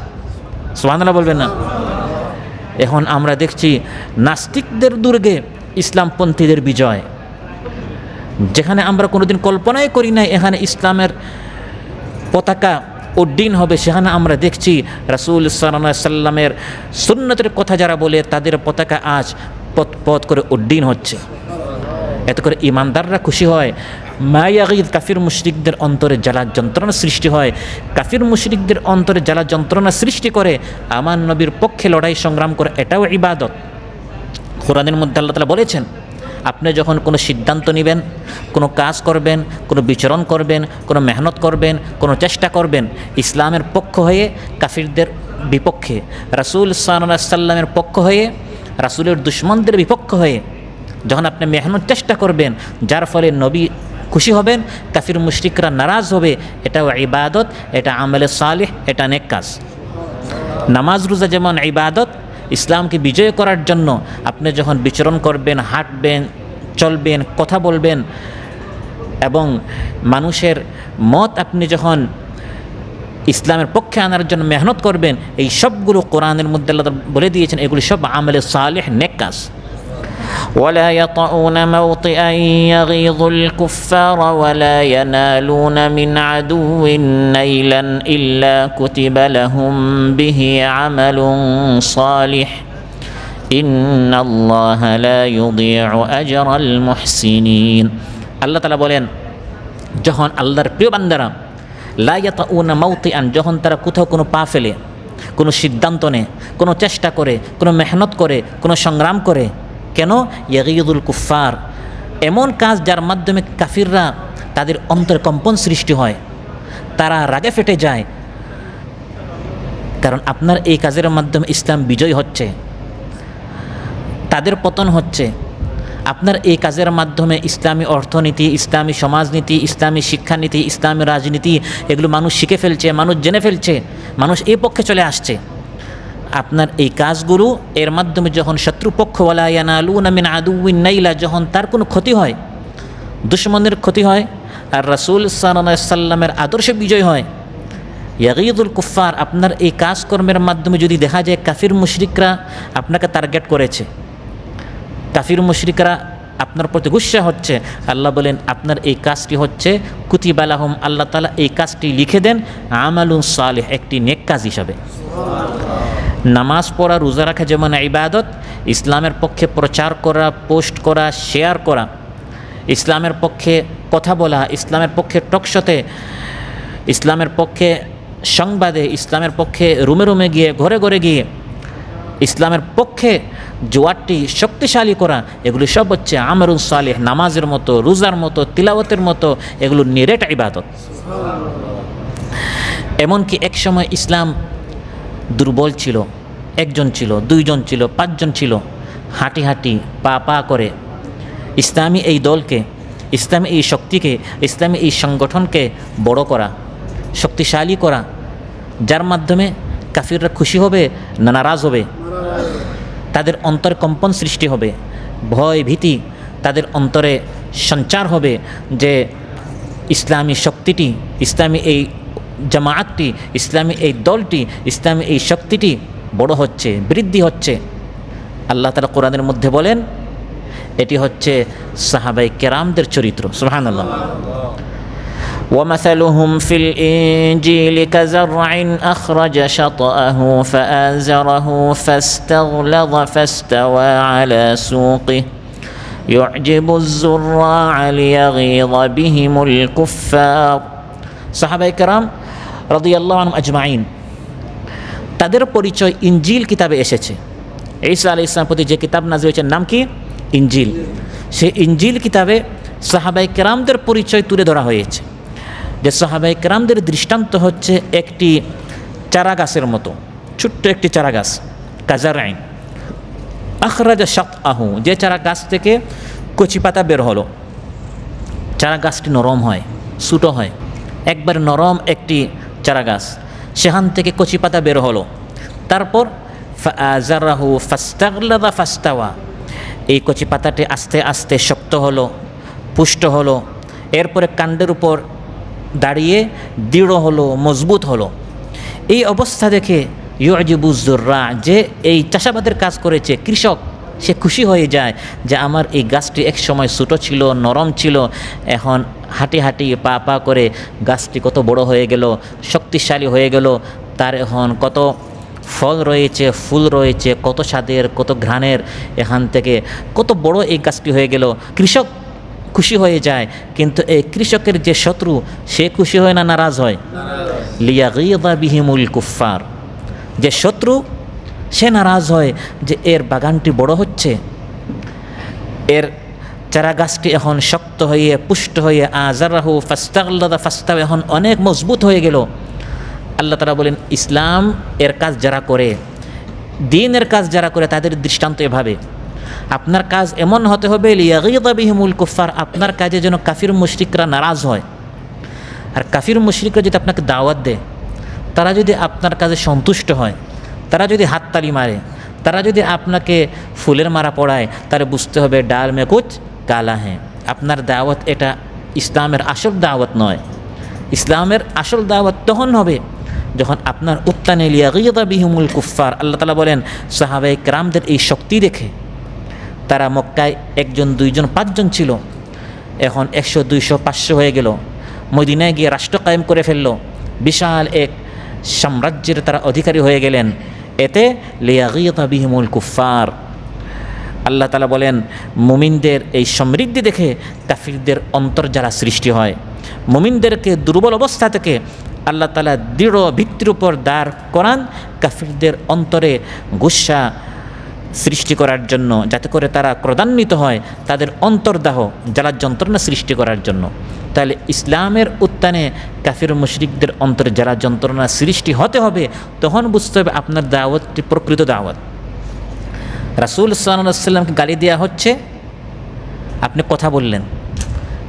সুবহানাল্লাহ বলবেন না? এখন আমরা দেখছি নাস্তিকদের দুর্গে ইসলামপন্থীদের বিজয়, যেখানে আমরা কোনোদিন কল্পনাই করি নাই এখানে ইসলামের পতাকা উড্ডীন হবে, সেখানে আমরা দেখছি রাসূল সাল্লাল্লাহু আলাইহি সাল্লামের সুন্নতের কথা যারা বলে তাদের পতাকা আজ পথ পথ করে উড্ডীন হচ্ছে। এতে করে ইমানদাররা খুশি হয়। মা ইয়াগীদ, কাফির মুশরিকদের অন্তরে জ্বালা যন্ত্রণা সৃষ্টি হয়। কাফির মুশরিকদের অন্তরে জ্বালা যন্ত্রণা সৃষ্টি করে আমার নবীর পক্ষে লড়াই সংগ্রাম করে, এটাও ইবাদত। কোরআনের মধ্যে আল্লাহ তাআলা বলেছেন, আপনি যখন কোনো সিদ্ধান্ত নেবেন, কোনো কাজ করবেন, কোনো বিচরণ করবেন, কোনো মেহনত করবেন, কোনো চেষ্টা করবেন ইসলামের পক্ষ হয়ে কাফিরদের বিপক্ষে, রাসূল সাল্লাল্লাহু আলাইহি সাল্লামের পক্ষ হয়ে, রাসূলের দুশমনদের বিপক্ষ হয়ে যখন আপনি মেহনত চেষ্টা করবেন, যার ফলে নবী খুশি হবেন, কাফির মুশরিকরা নারাজ হবে, এটাও ইবাদত, এটা আমলে সালেহ, এটা নেক কাজ। নামাজ রোজা যেমন ইবাদত, ইসলামকে বিজয় করার জন্য আপনি যখন বিচরণ করবেন, হাঁটবেন, চলবেন, কথা বলবেন এবং মানুষের মত আপনি যখন ইসলামের পক্ষে আনার জন্য মেহনত করবেন, এই সবগুলো কোরআনের মধ্যে আল্লাহ বলে দিয়েছেন, এগুলি সব আমলে সালেহ, নেক কাজ। ولا يطؤون موطئا يغيظ الكفار ولا ينالون من عدو نيلا إلا كتب لهم به عمل صالح إن الله لا يضيع أجر المحسنين। আল্লাহ তাআলা বলেন, যখন আল্লাহর প্রিয় বান্দারা লা ইয়াতাউনা মাউতিআন, যখন তারা কোথাও কোনো পা ফেলে, কোনো সিদ্ধান্ত নেয়, কোনো চেষ্টা করে, কোনো মেহনত করে, কোনো সংগ্রাম করে, কেন? ইয়াগীদুল কুফার, এমন কাজ যার মাধ্যমে কাফিররা তাদের অন্তরে কম্পন সৃষ্টি হয়, তারা রাগে ফেটে যায়। কারণ আপনার এই কাজের মাধ্যমে ইসলাম বিজয় হচ্ছে, তাদের পতন হচ্ছে। আপনার এই কাজের মাধ্যমে ইসলামী অর্থনীতি, ইসলামী সমাজনীতি, ইসলামী শিক্ষানীতি, ইসলামী রাজনীতি, এগুলো মানুষ শিখে ফেলছে, মানুষ জেনে ফেলছে, মানুষ এই পক্ষে চলে আসছে। আপনার এই কাজগুলো এর মাধ্যমে যখন শত্রুপক্ষ ওয়ালা ইয়ানালুনা মিন আদুউইন নাইলা, যখন তার কোনো ক্ষতি হয়, দুশমনের ক্ষতি হয়, আর রাসূল সাল্লাল্লাহু আলাইহি সাল্লামের আদর্শে বিজয় হয়, ইয়াগীদুল কুফার, আপনার এই কাজকর্মের মাধ্যমে যদি দেখা যায় কাফির মুশরিকরা আপনাকে টার্গেট করেছে, কাফির মুশরিকরা আপনার প্রতি গুসা হচ্ছে, আল্লাহ বলেন আপনার এই কাজটি হচ্ছে কুতিবা লাহুম, আল্লাহ তাআলা এই কাজটি লিখে দেন আমালুন সালেহ, একটি নেক কাজ হিসাবে। নামাজ পড়া, রোজা রাখা যেমন ইবাদত, ইসলামের পক্ষে প্রচার করা, পোস্ট করা, শেয়ার করা, ইসলামের পক্ষে কথা বলা, ইসলামের পক্ষে টকশোতে, ইসলামের পক্ষে সংবাদে, ইসলামের পক্ষে রুমে রুমে গিয়ে, ঘরে ঘরে গিয়ে ইসলামের পক্ষে জোয়ারটি শক্তিশালী করা, এগুলি সব হচ্ছে আমরুন সালেহ, নামাজের মতো, রোজার মতো, তিলাওয়াতের মতো, এগুলো নিরেট ইবাদত। এমনকি এক সময় ইসলাম দুর্বল ছিল, একজন ছিল, দুইজন ছিল, পাঁচজন ছিল, হাঁটি হাঁটি পা পা করে ইসলামী এই দলকে, ইসলামী এই শক্তিকে, ইসলামী এই সংগঠনকে বড় করা, শক্তিশালী করা, যার মাধ্যমে কাফিররা খুশি হবে না নারাজ হবে, তাদের অন্তরে কম্পন সৃষ্টি হবে, ভয় ভীতি তাদের অন্তরে সঞ্চার হবে যে ইসলামী শক্তিটি, ইসলামী এই জামায়াতটি, ইসলামী এই দলটি, ইসলামী এই শক্তিটি বড় হচ্ছে, বৃদ্ধি হচ্ছে। আল্লাহ তাআলা কোরআনের মধ্যে বলেন এটি হচ্ছে সাহাবায়ে কেরামদের চরিত্র। সুবহানাল্লাহ। ومثلهم في الإنجيل كزرع أخرج شطأه فآزره فاستغلظ فاستوى على سوقه يعجب الزراع ليغيظ بهم الكفار। সাহাবায়ে কেরাম রাদিয়াল্লাহু আনহুম আজমাইন, তাদের পরিচয় ইনজিল কিতাবে এসেছে। ঈসা আলাইহিস সালামের প্রতি যে কিতাব নাযিল হয়েছে নাম কি? ইনজিল। সেই ইনজিল কিতাবে সাহাবায়ে কেরামদের পরিচয় তুলে ধরা হয়েছে, যে সাহাবায়ে কেরামদের দৃষ্টান্ত হচ্ছে একটি চারা গাছের মতো, ছোট্ট একটি চারা গাছ, কাজারাইন আখরাজা শাতআহু, যে চারা গাছ থেকে কচি পাতা বের হলো, চারা গাছটি নরম হয়, ছোটো হয়, একবার নরম একটি চারা গাছ, সেখান থেকে কচি পাতা বের হলো, তারপর ফাআযারাহু ফাস্তাগলাযা ফাস্তাওয়া, এই কচি পাতাটি আস্তে আস্তে শক্ত হলো, পুষ্ট হলো, এরপরে কাণ্ডের উপর দাঁড়িয়ে দৃঢ় হলো, মজবুত হলো। এই অবস্থা দেখে ইউজিবুজ যুররা, যে এই চাষাবাদের কাজ করেছে কৃষক, সে খুশি হয়ে যায় যে আমার এই গাছটি এক সময় ছোটো ছিল, নরম ছিল, এখন হাঁটি হাঁটি পা পা করে গাছটি কত বড় হয়ে গেল, শক্তিশালী হয়ে গেল, তার এখন কত ফল রয়েছে, ফুল রয়েছে, কত স্বাদের, কত ঘ্রাণের, এখান থেকে কত বড় এই গাছটি হয়ে গেল। কৃষক খুশি হয়ে যায়, কিন্তু এই কৃষকের যে শত্রু সে খুশি হয় না নারাজ হয়? লিয়াগীযা বিহিমুল কুফার, যে শত্রু সে নারাজ হয় যে এর বাগানটি বড় হচ্ছে, এর চারা গাছটি এখন শক্ত হয়ে পুষ্ট হয়ে আযারাহু ফাস্তাগলাযা ফাস্তাওয়া, এখন অনেক মজবুত হয়ে গেল। আল্লাহ তাআলা বলেন ইসলাম এর কাজ যারা করে, দ্বীনের কাজ যারা করে, তাদের দৃষ্টান্ত এভাবে। আপনার কাজ এমন হতে হবে লিয়াগীযা বিহিমুল কুফার, আপনার কাজে যেন কাফির মুশরিকরা নারাজ হয়। আর কাফির মুশরিকরা যদি আপনাকে দাওয়াত দেয়, তারা যদি আপনার কাজে সন্তুষ্ট হয়, তারা যদি হাততালি মারে, তারা যদি আপনাকে ফুলের মারা পড়ায়, তাহলে বুঝতে হবে ডাল মে কুছ কালা হ্যাঁ, আপনার দাওয়াত এটা ইসলামের আসল দাওয়াত নয়। ইসলামের আসল দাওয়াত তখন হবে যখন আপনার উত্তানে লিয়াগীযা বিহিমুল কুফার। আল্লাহ তাআলা বলেন সাহাবায়ে কেরামদের এই শক্তি দেখে, তারা মক্কায় একজন, দুইজন, পাঁচজন ছিল, এখন 100, 200, 500 হয়ে গেল। মদিনায় গিয়ে রাষ্ট্র কায়েম করে ফেলল, বিশাল এক সাম্রাজ্যের তারা অধিকারী হয়ে গেলেন। এতে লিয়াগীযা বিহিমুল কুফার। আল্লাহ তাআলা বলেন মুমিনদের এই সমৃদ্ধি দেখে কাফিরদের অন্তর যারা সৃষ্টি হয়, মুমিনদেরকে দুর্বল অবস্থা থেকে আল্লাহ তাআলা দৃঢ় ভিত্তির উপর দাঁড় করান কাফিরদের অন্তরে গুসা সৃষ্টি করার জন্য, যাতে করে তারা ক্রোধান্বিত হয়, তাদের অন্তর্দাহ জ্বালার যন্ত্রণা সৃষ্টি করার জন্য। তাহলে ইসলামের উত্থানে কাফির মুশরিকদের অন্তরে জ্বালা যন্ত্রণা সৃষ্টি হতে হবে, তখন বুঝতে হবে আপনার দাওয়াতটি প্রকৃত দাওয়াত। রাসূল সাল্লাল্লাহু আলাইহি ওয়াসাল্লামকে গালি দেওয়া হচ্ছে, আপনি কথা বললেন,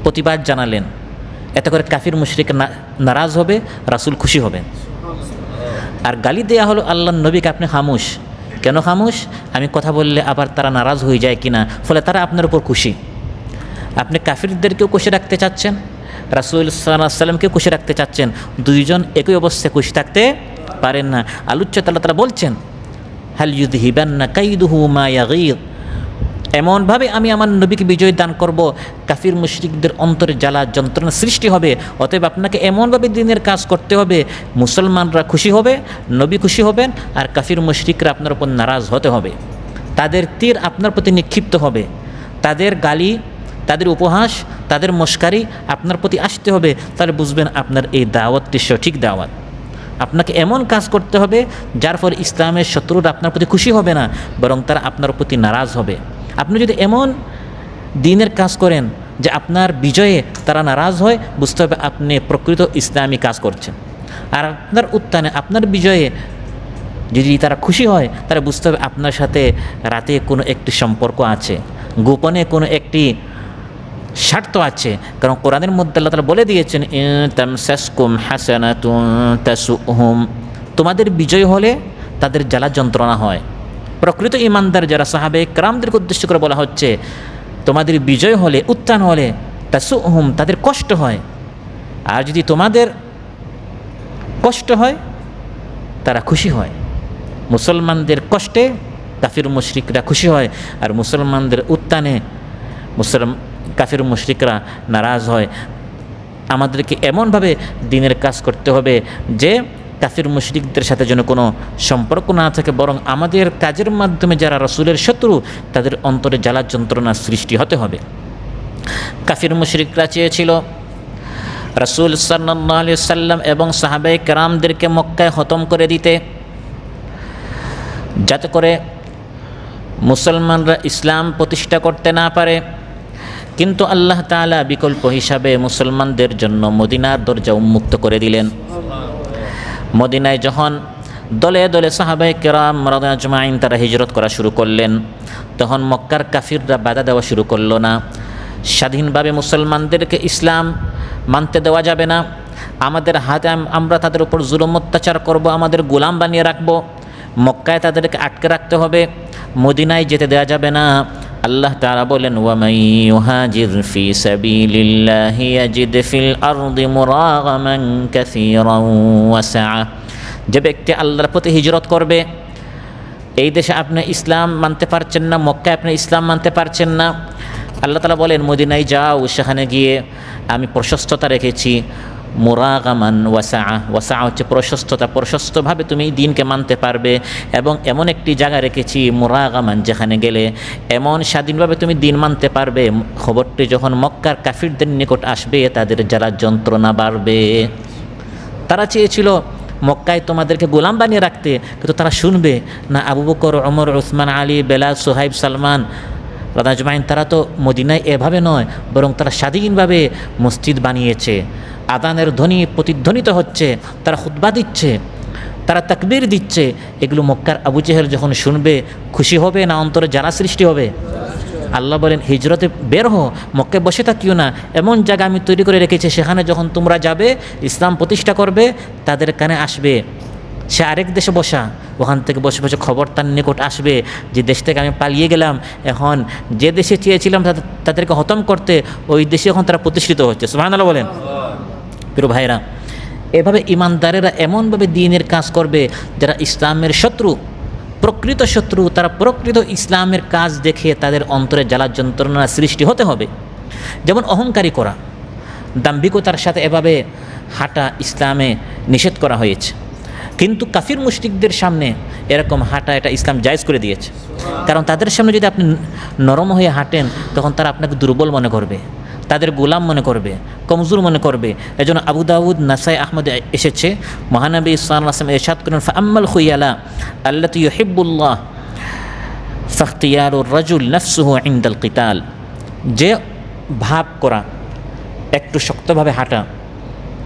প্রতিবাদ জানালেন, এতে করে কাফির মুশরিক নারাজ হবে, রাসূল খুশি হবেন। আর গালি দেয়া হলো আল্লাহর নবীকে আপনি খামোশ। কেন খামোশ? আমি কথা বললে আবার তারা নারাজ হয়ে যায় কিনা, ফলে তারা আপনার উপর খুশি। আপনি কাফিরদেরকেও খুশি রাখতে চাচ্ছেন, রাসূল সাল্লাল্লাহু আলাইহি ওয়াসাল্লামকেও খুশি রাখতে চাচ্ছেন, দুইজন একই অবস্থায় খুশি থাকতে পারেন না। আল্লাহ তাআলা বলছেন, হাল ইউযহিবান্না কাইদুহু মা ইয়াগীদ, এমনভাবে আমি আমার নবীকে বিজয় দান করব, কাফির মুশরিকদের অন্তরে জ্বালা যন্ত্রণা সৃষ্টি হবে। অতএব আপনাকে এমনভাবে দিনের কাজ করতে হবে, মুসলমানরা খুশি হবে, নবী খুশি হবেন, আর কাফির মুশরিকরা আপনার উপর নারাজ হতে হবে। তাদের তীর আপনার প্রতি নিক্ষিপ্ত হবে, তাদের গালি, তাদের উপহাস, তাদের মস্কারি আপনার প্রতি আসতে হবে। তাহলে বুঝবেন আপনার এই দাওয়াতটি সঠিক দাওয়াত। আপনাকে এমন কাজ করতে হবে যার ফলে ইসলামের শত্রুরা আপনার প্রতি খুশি হবে না, বরং তারা আপনার প্রতি নারাজ হবে। আপনি যদি এমন দিনের কাজ করেন যে আপনার বিজয়ে তারা নারাজ হয়, বুঝতে হবে আপনি প্রকৃত ইসলামী কাজ করছেন। আর আপনার উত্থানে, আপনার বিজয়ে যদি তারা খুশি হয়, তারা বুঝতে হবে আপনার সাথে রাতে কোনো একটি সম্পর্ক আছে, গোপনে কোনো একটি স্বার্থ আছে। কারণ কোরআনের মধ্যে আল্লাহ তাআলা বলে দিয়েছেন, তামসাসকুম হাসানাতুন তাসুহুম, তোমাদের বিজয় হলে তাদের জ্বালা যন্ত্রণা হয়। প্রকৃত ইমানদার যারা সাহাবে কেরামদেরকে উদ্দেশ্য করে বলা হচ্ছে, তোমাদের বিজয় হলে, উত্থান হলে তাসুহুম, তাদের কষ্ট হয়। আর যদি তোমাদের কষ্ট হয়, তারা খুশি হয়। মুসলমানদের কষ্টে কাফির মুশরিকরা খুশি হয়, আর মুসলমানদের উত্থানে কাফির মুশরিকরা নারাজ হয়। আমাদেরকে এমনভাবে দিনের কাজ করতে হবে যে কাফির মুশরিকদের সাথে যেন কোনো সম্পর্ক না থাকে, বরং আমাদের কাজের মাধ্যমে যারা রাসূলের শত্রু, তাদের অন্তরে জ্বালা যন্ত্রণা সৃষ্টি হতে হবে। কাফির মুশরিকরা চেয়েছিল রাসূল সাল্লাল্লাহু আলাইহি সাল্লাম এবং সাহাবায়ে কেরামদেরকে মক্কায় খতম করে দিতে, যাতে করে মুসলমানরা ইসলাম প্রতিষ্ঠা করতে না পারে। কিন্তু আল্লাহ তাআলা বিকল্প হিসাবে মুসলমানদের জন্য মদিনার দরজা উন্মুক্ত করে দিলেন। মদিনায় যখন দলে দলে সাহাবায়ে কেরাম রাদিয়াল্লাহু আজমাইন তারা হিজরত করা শুরু করলেন, তখন মক্কার কাফিররা বাধা দেওয়া শুরু করলো না। স্বাধীনভাবে মুসলমানদেরকে ইসলাম মানতে দেওয়া যাবে না, আমাদের হাতে আমরা তাদের উপর জুলুম অত্যাচার করব, আমাদের গোলাম বানিয়ে রাখবো, মক্কায় তাদেরকে আটকে রাখতে হবে, মদিনায় যেতে দেওয়া যাবে না। আল্লাহ তাআলা বলেন, ওয়ামান ইউহাজির ফি সাবিলিল্লাহি ইয়াজিদ ফিল আরদি মুরাগামান কাসীরান ওয়া সাআ, যে ব্যক্তি আল্লাহর প্রতি হিজরত করবে, এই দেশে আপনি ইসলাম মানতে পারছেন না, মক্কায় আপনি ইসলাম মানতে পারছেন না, আল্লাহ তাআলা বলেন মদিনায় যাও, সেখানে গিয়ে আমি প্রশস্ততা রেখেছি। মুরাগামান ওয়াসা, ওয়াসা হচ্ছে প্রশস্ততা, প্রশস্তভাবে তুমি দিনকে মানতে পারবে। এবং এমন একটি জায়গা রেখেছি মুরাগামান, যেখানে গেলে এমন স্বাধীনভাবে তুমি দিন মানতে পারবে, খবরটি যখন মক্কার কাফিরদের নিকট আসবে তাদের যারা যন্ত্রণা বাড়বে। তারা চেয়েছিল মক্কায় তোমাদেরকে গোলাম বানিয়ে রাখতে, কিন্তু তারা শুনবে না। আবু বকর, ওমর, উসমান, আলী, বেলাল, সোহাইব, সালমান রাদিয়াল্লাহু আজমাইন তারা তো মদিনায় এভাবে নয়, বরং তারা স্বাধীনভাবে মসজিদ বানিয়েছে, আযানের ধ্বনি প্রতিধ্বনিত হচ্ছে, তারা খুতবা দিচ্ছে, তারা তাকবীর দিচ্ছে। এগুলো মক্কার আবু জেহেল যখন শুনবে, খুশি হবে না অন্তরে জ্বালা সৃষ্টি হবে? আল্লাহ বলেন হিজরতে বের হো, মক্কায় বসে থাকিও না, এমন জায়গা আমি তৈরি করে রেখেছি, সেখানে যখন তোমরা যাবে ইসলাম প্রতিষ্ঠা করবে, তাদের কানে আসবে সে আরেক দেশে বসা, ওখান থেকে বসে বসে খবর তার নিকট আসবে যে দেশ থেকে আমি পালিয়ে গেলাম, এখন যে দেশে চেয়েছিলাম তাদেরকে খতম করতে, ওই দেশে এখন তারা প্রতিষ্ঠিত হচ্ছে। সুবহানাল্লাহ বলেন। প্রিয় ভাইরা, এভাবে ইমানদারেরা এমনভাবে দ্বীনের কাজ করবে, যারা ইসলামের শত্রু, প্রকৃত শত্রু, তারা প্রকৃত ইসলামের কাজ দেখে তাদের অন্তরে জ্বালা যন্ত্রণা সৃষ্টি হতে হবে। যেমন অহংকারী করা, দাম্ভিকতার সাথে এভাবে হাঁটা ইসলামে নিষেধ করা হয়েছে, কিন্তু কাফির মুশরিকদের সামনে এরকম হাঁটা এটা ইসলাম জায়েজ করে দিয়েছে। কারণ তাদের সামনে যদি আপনি নরম হয়ে হাঁটেন, তখন তারা আপনাকে দুর্বল মনে করবে, তাদের গোলাম মনে করবে, কমজোর মনে করবে। এজন্য আবু দাউদ, নাসাই, আহমদ এসেছে, মহানবী সাল্লাল্লাহু আলাইহি ওয়াসাল্লাম ইরশাদ করেন, ফাআম্মাল খুয়ালা আল্লাতী ইউহিব্বুল্লাহ ফাখতিয়ারুর রাজুল নাফসুহু ইনদাল কিতাল, যে ভাব করা, একটু শক্তভাবে হাঁটা,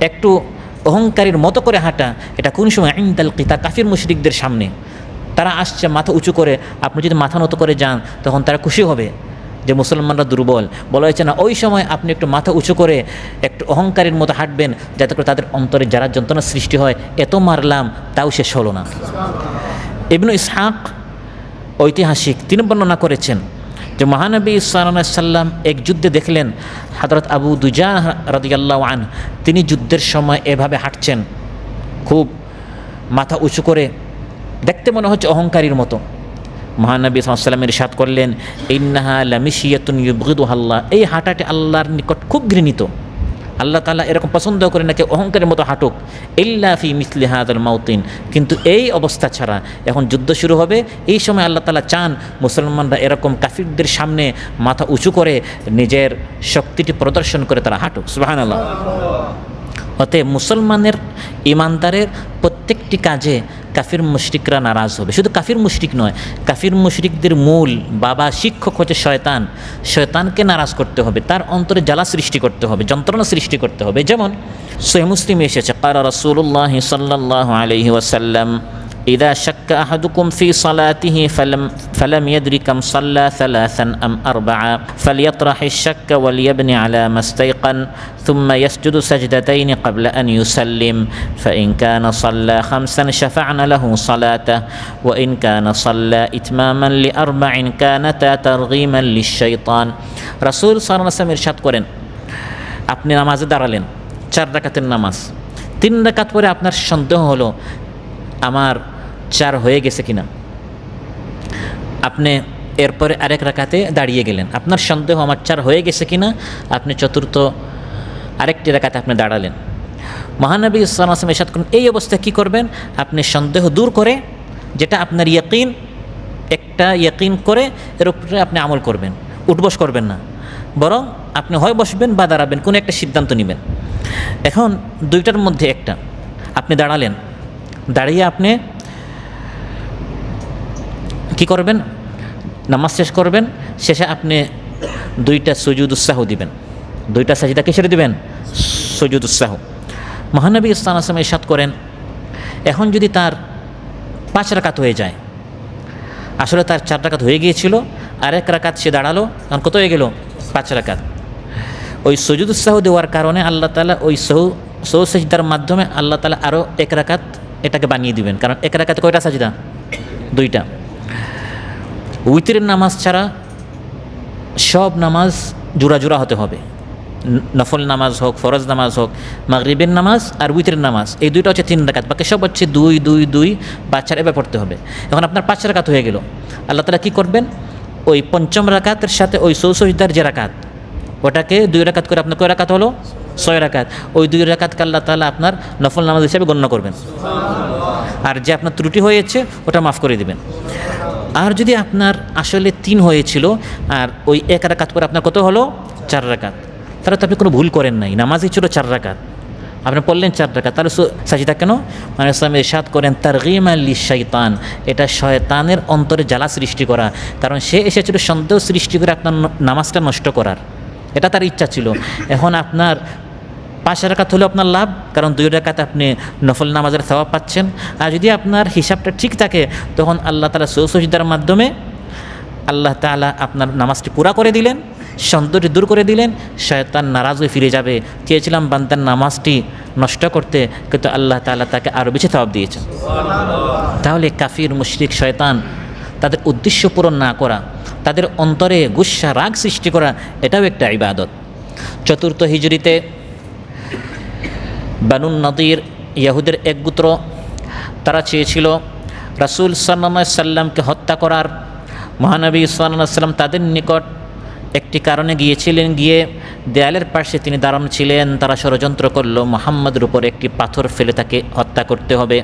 একটু অহংকারীর মতো করে হাঁটা, এটা কোন সময়? ইনদাল কিতাল, কাফির মুশরিকদের সামনে। তারা আসছে মাথা উঁচু করে, আপনি যদি মাথা নত করে যান তখন তারা খুশি হবে। যে মুসলমানরা দুর্বল, বলা হয়েছে না ওই সময় আপনি একটু মাথা উঁচু করে একটু অহংকারের মতো হাঁটবেন, যাতে করে তাদের অন্তরে যারা যন্ত্রণা সৃষ্টি হয়, এত মারলাম তাও শেষ হলো না। ইবনু ইসহাক ঐতিহাসিক তিনি বর্ণনা করেছেন যে মহানবী সাল্লাল্লাহু আলাইহি সাল্লাম এক যুদ্ধে দেখলেন হযরত আবু দুজানা রাদিয়াল্লাহু আনহু তিনি যুদ্ধের সময় এভাবে হাঁটছেন, খুব মাথা উঁচু করে, দেখতে মনে হচ্ছে অহংকারীর মতো। মহানবী সাল্লাল্লাহু আলাইহি সাল্লাম ইরশাদ করলেন, ইন্নাহা লামিশিয়াতুন ইউবগিদুহা আল্লাহ, এই হাঁটাটি আল্লাহর নিকট খুব ঘৃণিত। আল্লাহ তাআলা এরকম পছন্দ করে নাকি অহংকারের মতো হাঁটুক, ইল্লা ফি মিসলি হাযাল মাউতিন, কিন্তু এই অবস্থা ছাড়া, এখন যুদ্ধ শুরু হবে, এই সময় আল্লাহ তাআলা চান মুসলমানরা এরকম কাফিরদের সামনে মাথা উঁচু করে নিজের শক্তিটি প্রদর্শন করে তারা হাঁটুক। সুবহানাল্লাহ। অতএব মুসলমানের ইমানদারের প্রত্যেকটি কাজে কাফির মুশরিকরা নারাজ হবে। শুধু কাফির মুশরিক নয়, কাফির মুশরিকদের মূল বাবা শিক্ষক হচ্ছে শয়তান। শয়তানকে নারাজ করতে হবে, তার অন্তরে জ্বালা সৃষ্টি করতে হবে, যন্ত্রণা সৃষ্টি করতে হবে। যেমন সহিহ মুসলিমে এসেছে, ক্বালা রাসূলুল্লাহ সাল্লাল্লাহু আলাইহি ওয়াসাল্লাম, ইযা শাক্কা আহাদুকুম ফি সালাতিহি ফালাম ইয়াদরি কাম সাল্লা সালাসান আম আরবা'a ফালইয়াতরাহিশ শাক্কা ওয়ালিয়াবনি আলা মাস্তাইকান থুম্মা ইয়াসজুদু সাজদাতাইনি ক্বাবলা আন ইউসাল্লিম ফাইন কানা সাল্লা খামসান শাফা'না লাহু সালাতাহু ওয়া ইন কানা সাল্লা ইতমামান লিআরবা'in কানাতা তারগীমান লিশ-শাইতান। রাসূল সাল্লাল্লাহু আলাইহি ওয়াসাল্লাম ইরশাদ করেন, আপনি নামাজে দাঁড়ালেন, 4 রাকাতের নামাজ, 3 রাকাত পরে আপনার সন্দেহ হলো আমার 4 হয়ে গেছে কিনা, আপনি এরপরে আরেক রাকাতে দাঁড়িয়ে গেলেন, আপনার সন্দেহ আমার 4 হয়ে গেছে কিনা, আপনি চতুর্থ আরেকটি রাকাতে আপনি দাঁড়ালেন। মহানবী সাল্লাল্লাহু আলাইহি ওয়াসাল্লাম ইরশাদ করেন, এই অবস্থায় কী করবেন, আপনি সন্দেহ দূর করে, যেটা আপনার ইয়াকিন, একটা ইয়াকিন করে এর উপরে আপনি আমল করবেন, উঠবস করবেন না, বরং আপনি হয় বসবেন বা দাঁড়াবেন, কোনো একটা সিদ্ধান্ত নেবেন। এখন দুইটার মধ্যে একটা, আপনি দাঁড়ালেন, দাঁড়িয়ে আপনি কি করবেন, নামাজ শেষ করবেন, শেষে আপনি 2টা সুজুদুস সাহু দিবেন। 2টা সাজদা কিসের দিবেন, সুজুদুস সাহু। মহানবী সাল্লাল্লাহু আলাইহি ওয়াসাল্লাম ইরশাদ করেন, এখন যদি তার 5 রাকাত হয়ে যায়, আসলে তার 4 রাকাত হয়ে গিয়েছিল, আরেক রাকাত সে দাঁড়ালো, এখন কত হয়ে গেল, 5 রাকাত। ওই সুজুদুস সাহু দেওয়ার কারণে আল্লাহ তাআলা ওই সহু সাজদার মাধ্যমে আল্লাহ তাআলা আরও 1 রাকাত এটাকে বানিয়ে দিবেন, কারণ 1 রাকাতে কয়টা সাজদা, 2টা। উইতরের নামাজ ছাড়া সব নামাজ জোড়া জোড়া হতে হবে, নফল নামাজ হোক, ফরজ নামাজ হোক, মাগরিবের নামাজ আর উইতরের নামাজ, এই 2টা হচ্ছে 3 রাকাত, বাকি সব হচ্ছে 2 2 2 বা 4 এভাবে পড়তে হবে। এখন আপনার 5 রাকাত হয়ে গেল, আল্লাহ তাআলা কী করবেন, ওই 5ম রাকাতের সাথে ওই সজদার যে রাকাত, ওটাকে 2 রাকাত করে আপনার কয় রাকাত হলো, 6 রাকাত। ওই 2 রাকাতকে আল্লাহ তাআলা আপনার নফল নামাজ হিসেবে গণ্য করবেন, আর যে আপনার ত্রুটি হয়েছে ওটা মাফ করে দিবেন। আর যদি আপনার আসলে 3 হয়েছিল আর ওই 1 রাকাত করে আপনার কত হলো, 4 রাকাত, তাহলে তো আপনি কোনো ভুল করেন নাই, নামাজই ছিল 4 রাকাত, আপনি পড়লেন 4 রাকাত, তাহলে সাজদা কেন, মানে ইসলাম ইরশাদ করেন তারগীমান লিশ-শাইতান, এটা শয়তানের অন্তরে জ্বালা সৃষ্টি করা, কারণ সে এসেছিল সন্দেহ সৃষ্টি করে আপনার নামাজটা নষ্ট করার, এটা তার ইচ্ছা ছিল। এখন আপনার 5 রাকাত হলেও আপনার লাভ, কারণ 2 রাকাত আপনি নফল নামাজের সওয়াব পাচ্ছেন। আর যদি আপনার হিসাবটা ঠিক থাকে, তখন আল্লাহ তাআলা সুজদার মাধ্যমে আল্লাহ তাআলা আপনার নামাজটি পুরা করে দিলেন, সন্দেহটি দূর করে দিলেন, শয়তান নারাজ হয়ে ফিরে যাবে। চেয়েছিলাম বান্দার নামাজটি নষ্ট করতে, কিন্তু আল্লাহ তাআলা তাকে আরও বেশি সওয়াব দিয়েছেন। তাহলে কাফির মুশরিক শয়তান তাদের উদ্দেশ্য পূরণ না করা, তাদের অন্তরে গুসা রাগ সৃষ্টি করা, এটাও একটা ইবাদত। 4th হিজরিতে বানুন নদীর ইয়াহুদের এক গোত্র, তারা চেয়েছিল রাসূল সাল্লাল্লাহু আলাইহি সাল্লামকে হত্যা করার। মহানবী সাল্লাল্লাহু আলাইহি সাল্লাম তাদের নিকট একটি কারণে গিয়েছিলেন, গিয়ে দেয়ালের পাশে তিনি দাঁড়ানো ছিলেন, তারা ষড়যন্ত্র করল মুহাম্মদের উপর একটি পাথর ফেলে তাকে হত্যা করতে হবে।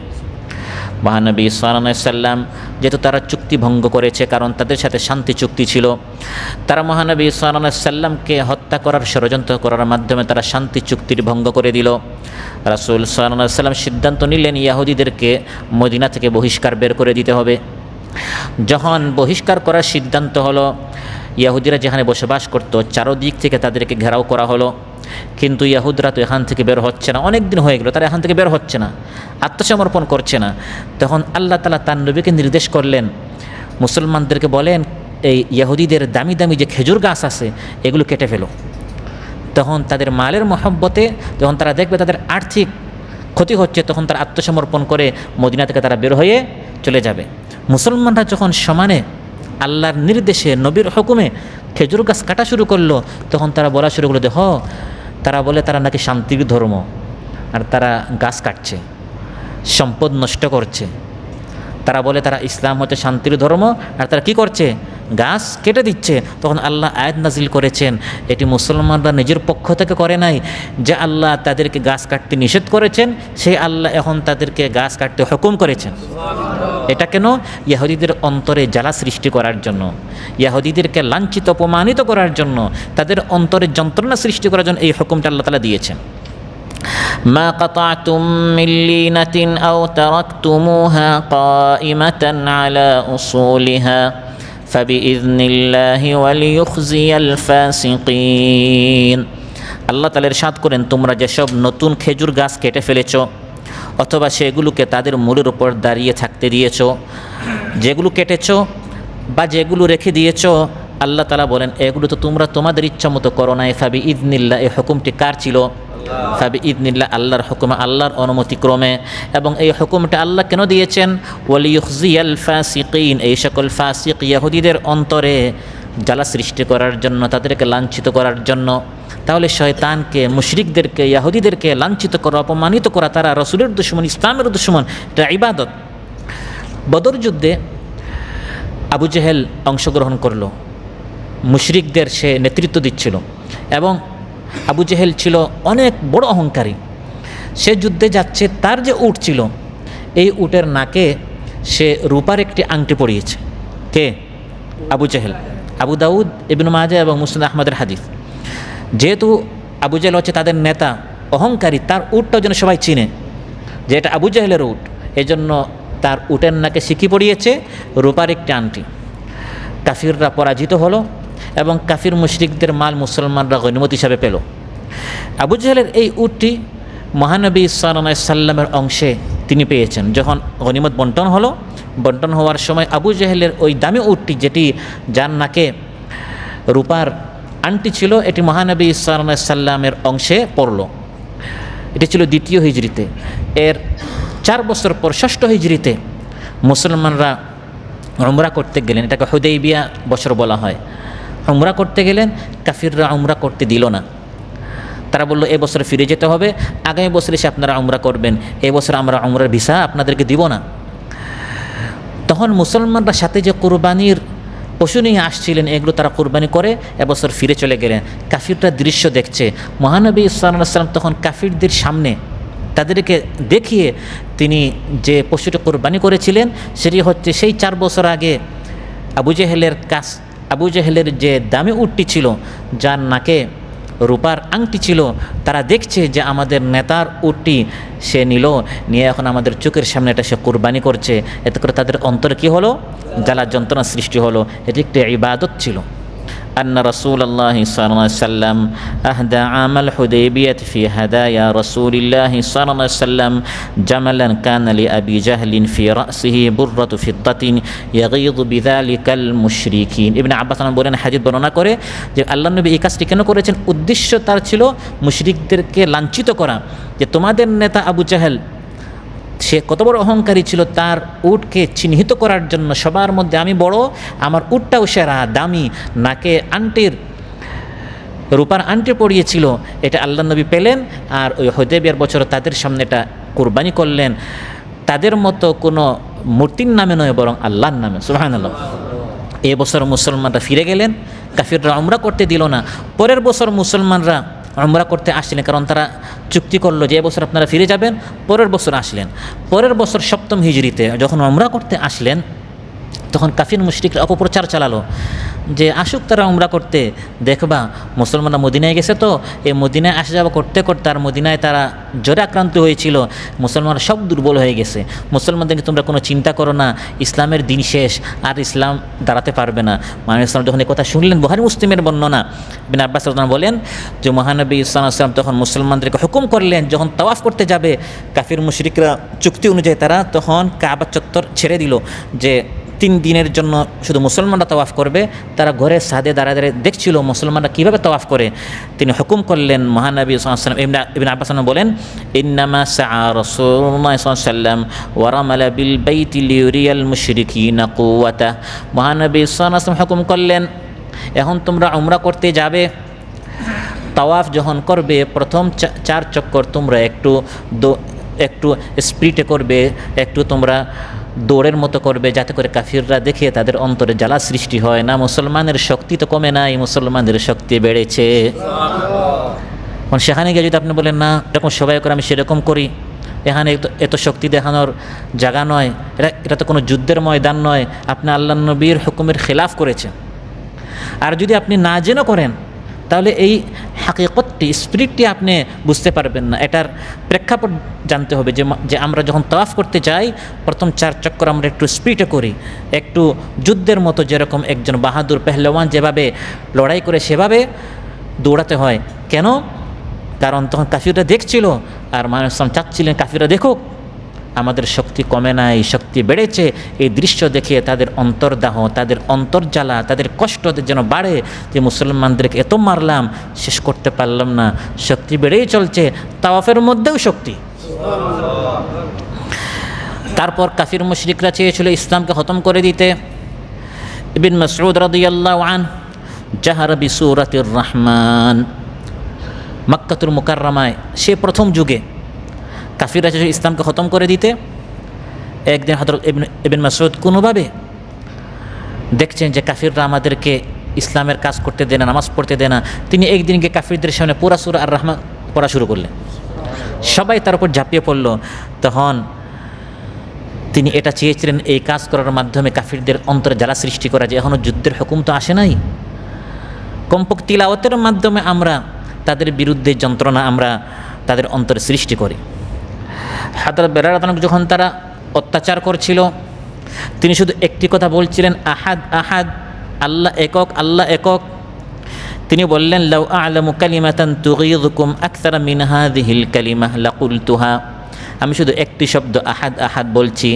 মহানবী সাল্লাল্লাহু আলাইহি সাল্লাম যেহেতু তারা চুক্তি ভঙ্গ করেছে, কারণ তাদের সাথে শান্তি চুক্তি ছিল, তারা মহানবী সাল্লাল্লাহু আলাইহি সাল্লামকে হত্যা করার ষড়যন্ত্র করার মাধ্যমে তারা শান্তি চুক্তির ভঙ্গ করে দিল। রাসূল সাল্লাল্লাহু আলাইহি সাল্লাম সিদ্ধান্ত নিলেন ইহুদিদেরকে মদিনা থেকে বহিষ্কার বের করে দিতে হবে। যখন বহিষ্কার করার সিদ্ধান্ত হলো, ইহুদিরা যেখানে বসবাস করত চারদিক থেকে তাদেরকে ঘেরাও করা হলো, কিন্তু ইহুদরা তো এখান থেকে বের হচ্ছে না, অনেক দিন হয়ে গেল তারা এখান থেকে বের হচ্ছে না, আত্মসমর্পণ করছে না। তখন আল্লাহ তাআলা তার নবীকে নির্দেশ করলেন, মুসলমানদেরকে বলেন এই ইহুদিদের দামি দামি যে খেজুর গাছ আছে এগুলো কেটে ফেলো। তখন তাদের মালের মহব্বতে যখন তারা দেখবে তাদের আর্থিক ক্ষতি হচ্ছে, তখন তারা আত্মসমর্পণ করে মদিনা থেকে তারা বের হয়ে চলে যাবে। মুসলমানরা যখন সমানে আল্লাহর নির্দেশে নবীর হুকুমে খেজুর গাছ কাটা শুরু করলো, তখন তারা বলা শুরু করলো তারা বলে তারা নাকি শান্তির ধর্ম, আর তারা গাছ কাটছে, সম্পদ নষ্ট করছে। তারা বলে তারা ইসলাম হচ্ছে শান্তির ধর্ম, আর তারা কি করছে? গাছ কেটে দিচ্ছে। তখন আল্লাহ আয়াত নাজিল করেছেন, এটি মুসলমানরা নিজের পক্ষ থেকে করে নাই, যে আল্লাহ তাদেরকে গাছ কাটতে নিষেধ করেছেন সেই আল্লাহ এখন তাদেরকে গাছ কাটতে হুকুম করেছেন। এটা কেন? ইহুদিদের অন্তরে জ্বালা সৃষ্টি করার জন্য, ইহুদিদেরকে লাঞ্ছিত অপমানিত করার জন্য, তাদের অন্তরে যন্ত্রণা সৃষ্টি করার জন্য এই হুকুমটা আল্লাহ তাআলা দিয়েছেন। মা কাতাতুম মিন লিনাতিন আও তারাকতুমুহা কাইমাতান আলা উসুলিহা ফাবিইযনিল্লাহি ওয়ালিয়ুখজিয়াল ফাসিকিন। আল্লাহ তাআলা ইরশাদ করেন, তোমরা যেসব নতুন খেজুর গাছ কেটে ফেলেছ অথবা সেগুলোকে তাদের মূলের উপর দাঁড়িয়ে থাকতে দিয়েছ, যেগুলো কেটেছ বা যেগুলো রেখে দিয়েছ, আল্লাহ তাআলা বলেন এগুলো তো তোমরা তোমাদের ইচ্ছা মতো করো নাই। ফাবিইযনিল্লাহ, এই হুকুমটি কার ছিল? ফাবিইযনিল্লাহ, আল্লাহর হুকুমে, আল্লাহর অনুমতিক্রমে। এবং এই হুকুমটা আল্লাহ কেন দিয়েছেন? ওয়ালিয়ুখজিয়াল ফাসিকিন, এই সকল ফাসিক ইহুদিদের অন্তরে জ্বালা সৃষ্টি করার জন্য, তাদেরকে লাঞ্ছিত করার জন্য। তাহলে শয়তানকে, মুশরিকদেরকে, ইহুদিদেরকে লাঞ্ছিত করা, অপমানিত করা, তারা রসুলের দুশমন, ইসলামের দুশমন, এটা ইবাদত। বদর যুদ্ধে আবু জেহেল অংশগ্রহণ করলো, মুশরিকদের সে নেতৃত্ব দিচ্ছিল, এবং আবু জেহেল ছিল অনেক বড় অহংকারী। সে যুদ্ধে যাচ্ছে, তার যে উট ছিল এই উটের নাকে সে রূপার একটি আংটি পরিয়েছে। কে? আবু জেহেল। আবু দাউদ, ইবনে মাজাহ এবং মুসনাদ আহমদের হাদিস। যেহেতু আবু জেহেল হচ্ছে তাদের নেতা, অহংকারী, তার উটটাও যেন সবাই চিনে যে এটা আবু জেহেলের উট, এজন্য তার উটের নাকে সিকি পরিয়েছে রূপার একটি আংটি। কাফিররা পরাজিত হলো এবং কাফির মুশরিকদের মাল মুসলমানরা গনিমত হিসাবে পেল। আবু জেহেলের এই উটটি মহানবী সাল্লাল্লাহু আলাইহি সাল্লামের অংশে তিনি পেয়েছেন। যখন গনিমত বন্টন হলো, বন্টন হওয়ার সময় আবু জেহেলের ওই দামি উটটি, যেটি যার নাকে রূপার আংটি ছিল, এটি মহানবী সাল্লাল্লাহু আলাইহি সাল্লামের অংশে পড়ল। এটি ছিল 2য় হিজরিতে। এর 4 বছর পর 6ষ্ঠ হিজরিতে মুসলমানরা উমরা করতে গেলেন, এটাকে হুদাইবিয়া বছর বলা হয়। উমরা করতে গেলেন, কাফিররা উমরা করতে দিল না। তারা বলল এ বছর ফিরে যেতে হবে, আগামী বছর এসে আপনারা উমরা করবেন, এ বছর আমরা উমরার ভিসা আপনাদেরকে দিব না। তখন মুসলমানরা সাথে যে কুরবানির পশু নিয়ে আসছিলেন এগুলো তারা কুরবানি করে এবছর ফিরে চলে গেলেন। কাফিররা দৃশ্য দেখছে। মহানবী সাল্লাল্লাহু আলাইহি ওয়াসাল্লাম তখন কাফিরদের সামনে তাদেরকে দেখিয়ে তিনি যে পশুটা কুরবানি করেছিলেন সেটি হচ্ছে সেই 4 বছর আগে আবু জেহেলের যে দামি উটটি ছিল, যার নাকে রূপার আংটি ছিল। তারা দেখছে যে আমাদের নেতার উটটি সে নিয়ে এখন আমাদের চোখের সামনে এটা সে কুরবানি করছে। এতে করে তাদের অন্তরে কী হলো? জ্বালা যন্ত্রণা সৃষ্টি হলো। এটি একটি ইবাদত ছিল। আন্না রাসূলুল্লাহ সাল্লাল্লাহু আলাইহি ওয়াসাল্লাম আহদা আমাল হুদাইবিয়াহ ফি হাদায়া রাসূলিল্লাহ সাল্লাল্লাহু আলাইহি ওয়াসাল্লাম জামালান কানা লি আবি জাহলিন ফি রাসিহি বুররাতু ফিদ্দাতিন ইয়াগীযু বিযালিকাল মুশরিকিন। ইবনে আব্বাস বলেন, হাদিস বর্ণনা করে যে আল্লাহর নবী এই কাজটি কেন করেছেন? উদ্দেশ্য তার ছিল মুশরিকদেরকে লাঞ্ছিত করা, যে তোমাদের নেতা আবু জাহেল সে কত বড় অহংকারী ছিল, তার উটকে চিহ্নিত করার জন্য সবার মধ্যে আমি বড়, আমার উটটাও সেরা, দামি, নাকে রূপার আংটি পরিয়েছিল। এটা আল্লাহ নবী পেলেন, আর ওই হুদাইবিয়ার বছর তাদের সামনে এটা কুরবানি করলেন। তাদের মতো কোনো মূর্তির নামে নয়, বরং আল্লাহর নামে। সুবহানাল্লাহ। এই বছর মুসলমানরা ফিরে গেলেন, কাফিররা উমরা করতে দিল না। পরের বছর মুসলমানরা উমরা করতে আসলেন, কারণ তারা চুক্তি করলো যে এবছর আপনারা ফিরে যাবেন। পরের বছর আসলেন। পরের বছর 7ম হিজরিতে যখন উমরা করতে আসলেন, তখন কাফির মুশরিকরা অপপ্রচার চালালো যে আসুক তারা উমরা করতে, দেখবা মুসলমানরা মদিনায় গেছে, তো এই মদিনায় আসা যাওয়া করতে করতে আর মদিনায় তারা জ্বরে আক্রান্ত হয়েছিল, মুসলমানরা সব দুর্বল হয়ে গেছে। মুসলমানদেরকে তোমরা কোনো চিন্তা করো না, ইসলামের দিন শেষ, আর ইসলাম দাঁড়াতে পারবে না। মহানবী ইসলাম যখন এই কথা শুনলেন, বুখারী মুসলিমের বর্ণনা, ইবনে আব্বাস রাদিয়াল্লাহু বলেন যে মহানবী সাল্লাল্লাহু আলাইহি ওয়াসাল্লাম তখন মুসলমানদেরকে হুকুম করলেন, যখন তাওয়াফ করতে যাবে কাফির মুশরিকরা চুক্তি অনুযায়ী তারা তখন কাবা চত্বর ছেড়ে দিল, যে 3 দিনের জন্য শুধু মুসলমানরা তাওয়াফ করবে। তারা ঘরের ছাদে দাঁড়িয়ে দাঁড়িয়ে দেখছিল মুসলমানরা কীভাবে তাওয়াফ করে। তিনি হুকুম করলেন, মহানবী সাল্লাল্লাহু আলাইহি ওয়াসাল্লাম ইবনে আব্বাস বলেন, ইন্নামা সাআ রাসূলুল্লাহ সাল্লাল্লাহু আলাইহি ওয়াসাল্লাম ওয়া রামালা বিল বাইতি লিউরিয়াল মুশরিকিনা কুওয়াতা। মহানবী সাল্লাল্লাহু আলাইহি ওয়াসাল্লাম হুকুম করলেন, এখন তোমরা উমরা করতে যাবে, তাওয়াফ যখন করবে প্রথম 4 চক্কর তোমরা একটু স্পিডে করবে, একটু তোমরা দৌড়ের মতো করবে, যাতে করে কাফিররা দেখে তাদের অন্তরে জ্বালা সৃষ্টি হয় না। মুসলমানের শক্তি তো কমে নাই, মুসলমানের শক্তি বেড়েছে। সেখানে গিয়ে যদি আপনি বলেন না এরকম সবাই করে আমি সেরকম করি, এখানে এত শক্তি দেখানোর জায়গা নয়, এটা তো কোনো যুদ্ধের ময়দান নয়, আপনি আল্লাহর নবীর হুকুমের খেলাফ করেছেন। আর যদি আপনি না জেনে করেন তাহলে এই হাকিকতটি, স্পিরিটটি আপনি বুঝতে পারবেন না। এটার প্রেক্ষাপট জানতে হবে যে আমরা যখন তাওয়াফ করতে যাই প্রথম 4 চক্কর আমরা একটু স্পিডে করি, একটু যুদ্ধের মতো, যেরকম একজন বাহাদুর পেহলওয়ান যেভাবে লড়াই করে সেভাবে দৌড়াতে হয়। কেন? কারণ তখন কাফিররা দেখছিল, আর মানুষ চাচ্ছিলেন কাফিররা দেখুক আমাদের শক্তি কমে নাই, শক্তি বেড়েছে। এই দৃশ্য দেখে তাদের অন্তর্দাহ, তাদের অন্তর্জ্বালা, তাদের কষ্ট যেন বাড়ে, যে মুসলমানদেরকে এত মারলাম শেষ করতে পারলাম না, শক্তি বেড়েই চলছে, তাওয়াফের মধ্যেও শক্তি। তারপর কাফির মুশরিকরা চেয়েছিল ইসলামকে খতম করে দিতে। ইবনে মাসউদ রাদিয়াল্লাহু আনহু জাহারা বিসূরাতির রহমান, মক্কাতুল মুকাররমায় সে প্রথম যুগে কাফিররা চেয়েছিল ইসলামকে খতম করে দিতে। একদিন হযরত ইবনে মাসউদ কোনোভাবে দেখছেন যে কাফিররা আমাদেরকে ইসলামের কাজ করতে দেয় না, নামাজ পড়তে দেয় না। তিনি একদিনকে কাফিরদের সামনে পুরা সূরা আর রহমান পড়া শুরু করলেন, সবাই তার উপর ঝাঁপিয়ে পড়ল। তখন তিনি এটা চেয়েছিলেন এই কাজ করার মাধ্যমে কাফিরদের অন্তরে জ্বালা সৃষ্টি করা, যে এখনও যুদ্ধের হুকুম তো আসে নাই, কমপক্ষে তিলাওয়াতের মাধ্যমে আমরা তাদের বিরুদ্ধে যন্ত্রণা আমরা তাদের অন্তরে সৃষ্টি করি। হযরত বেলাল রাদিয়াল্লাহু যখন তারা অত্যাচার করছিল, তিনি শুধু একটি কথা বলছিলেন, আহাদ আহাদ, আল্লাহ একক, আল্লাহ একক। তিনি বললেন, লাউ আ'লামু কালিমাতান তুগীযুকুম আকসারা মিন হাযিহিল কালিমাহ লাকুলতুহা। আমি শুধু একটি শব্দ আহাদ আহাদ বলছি,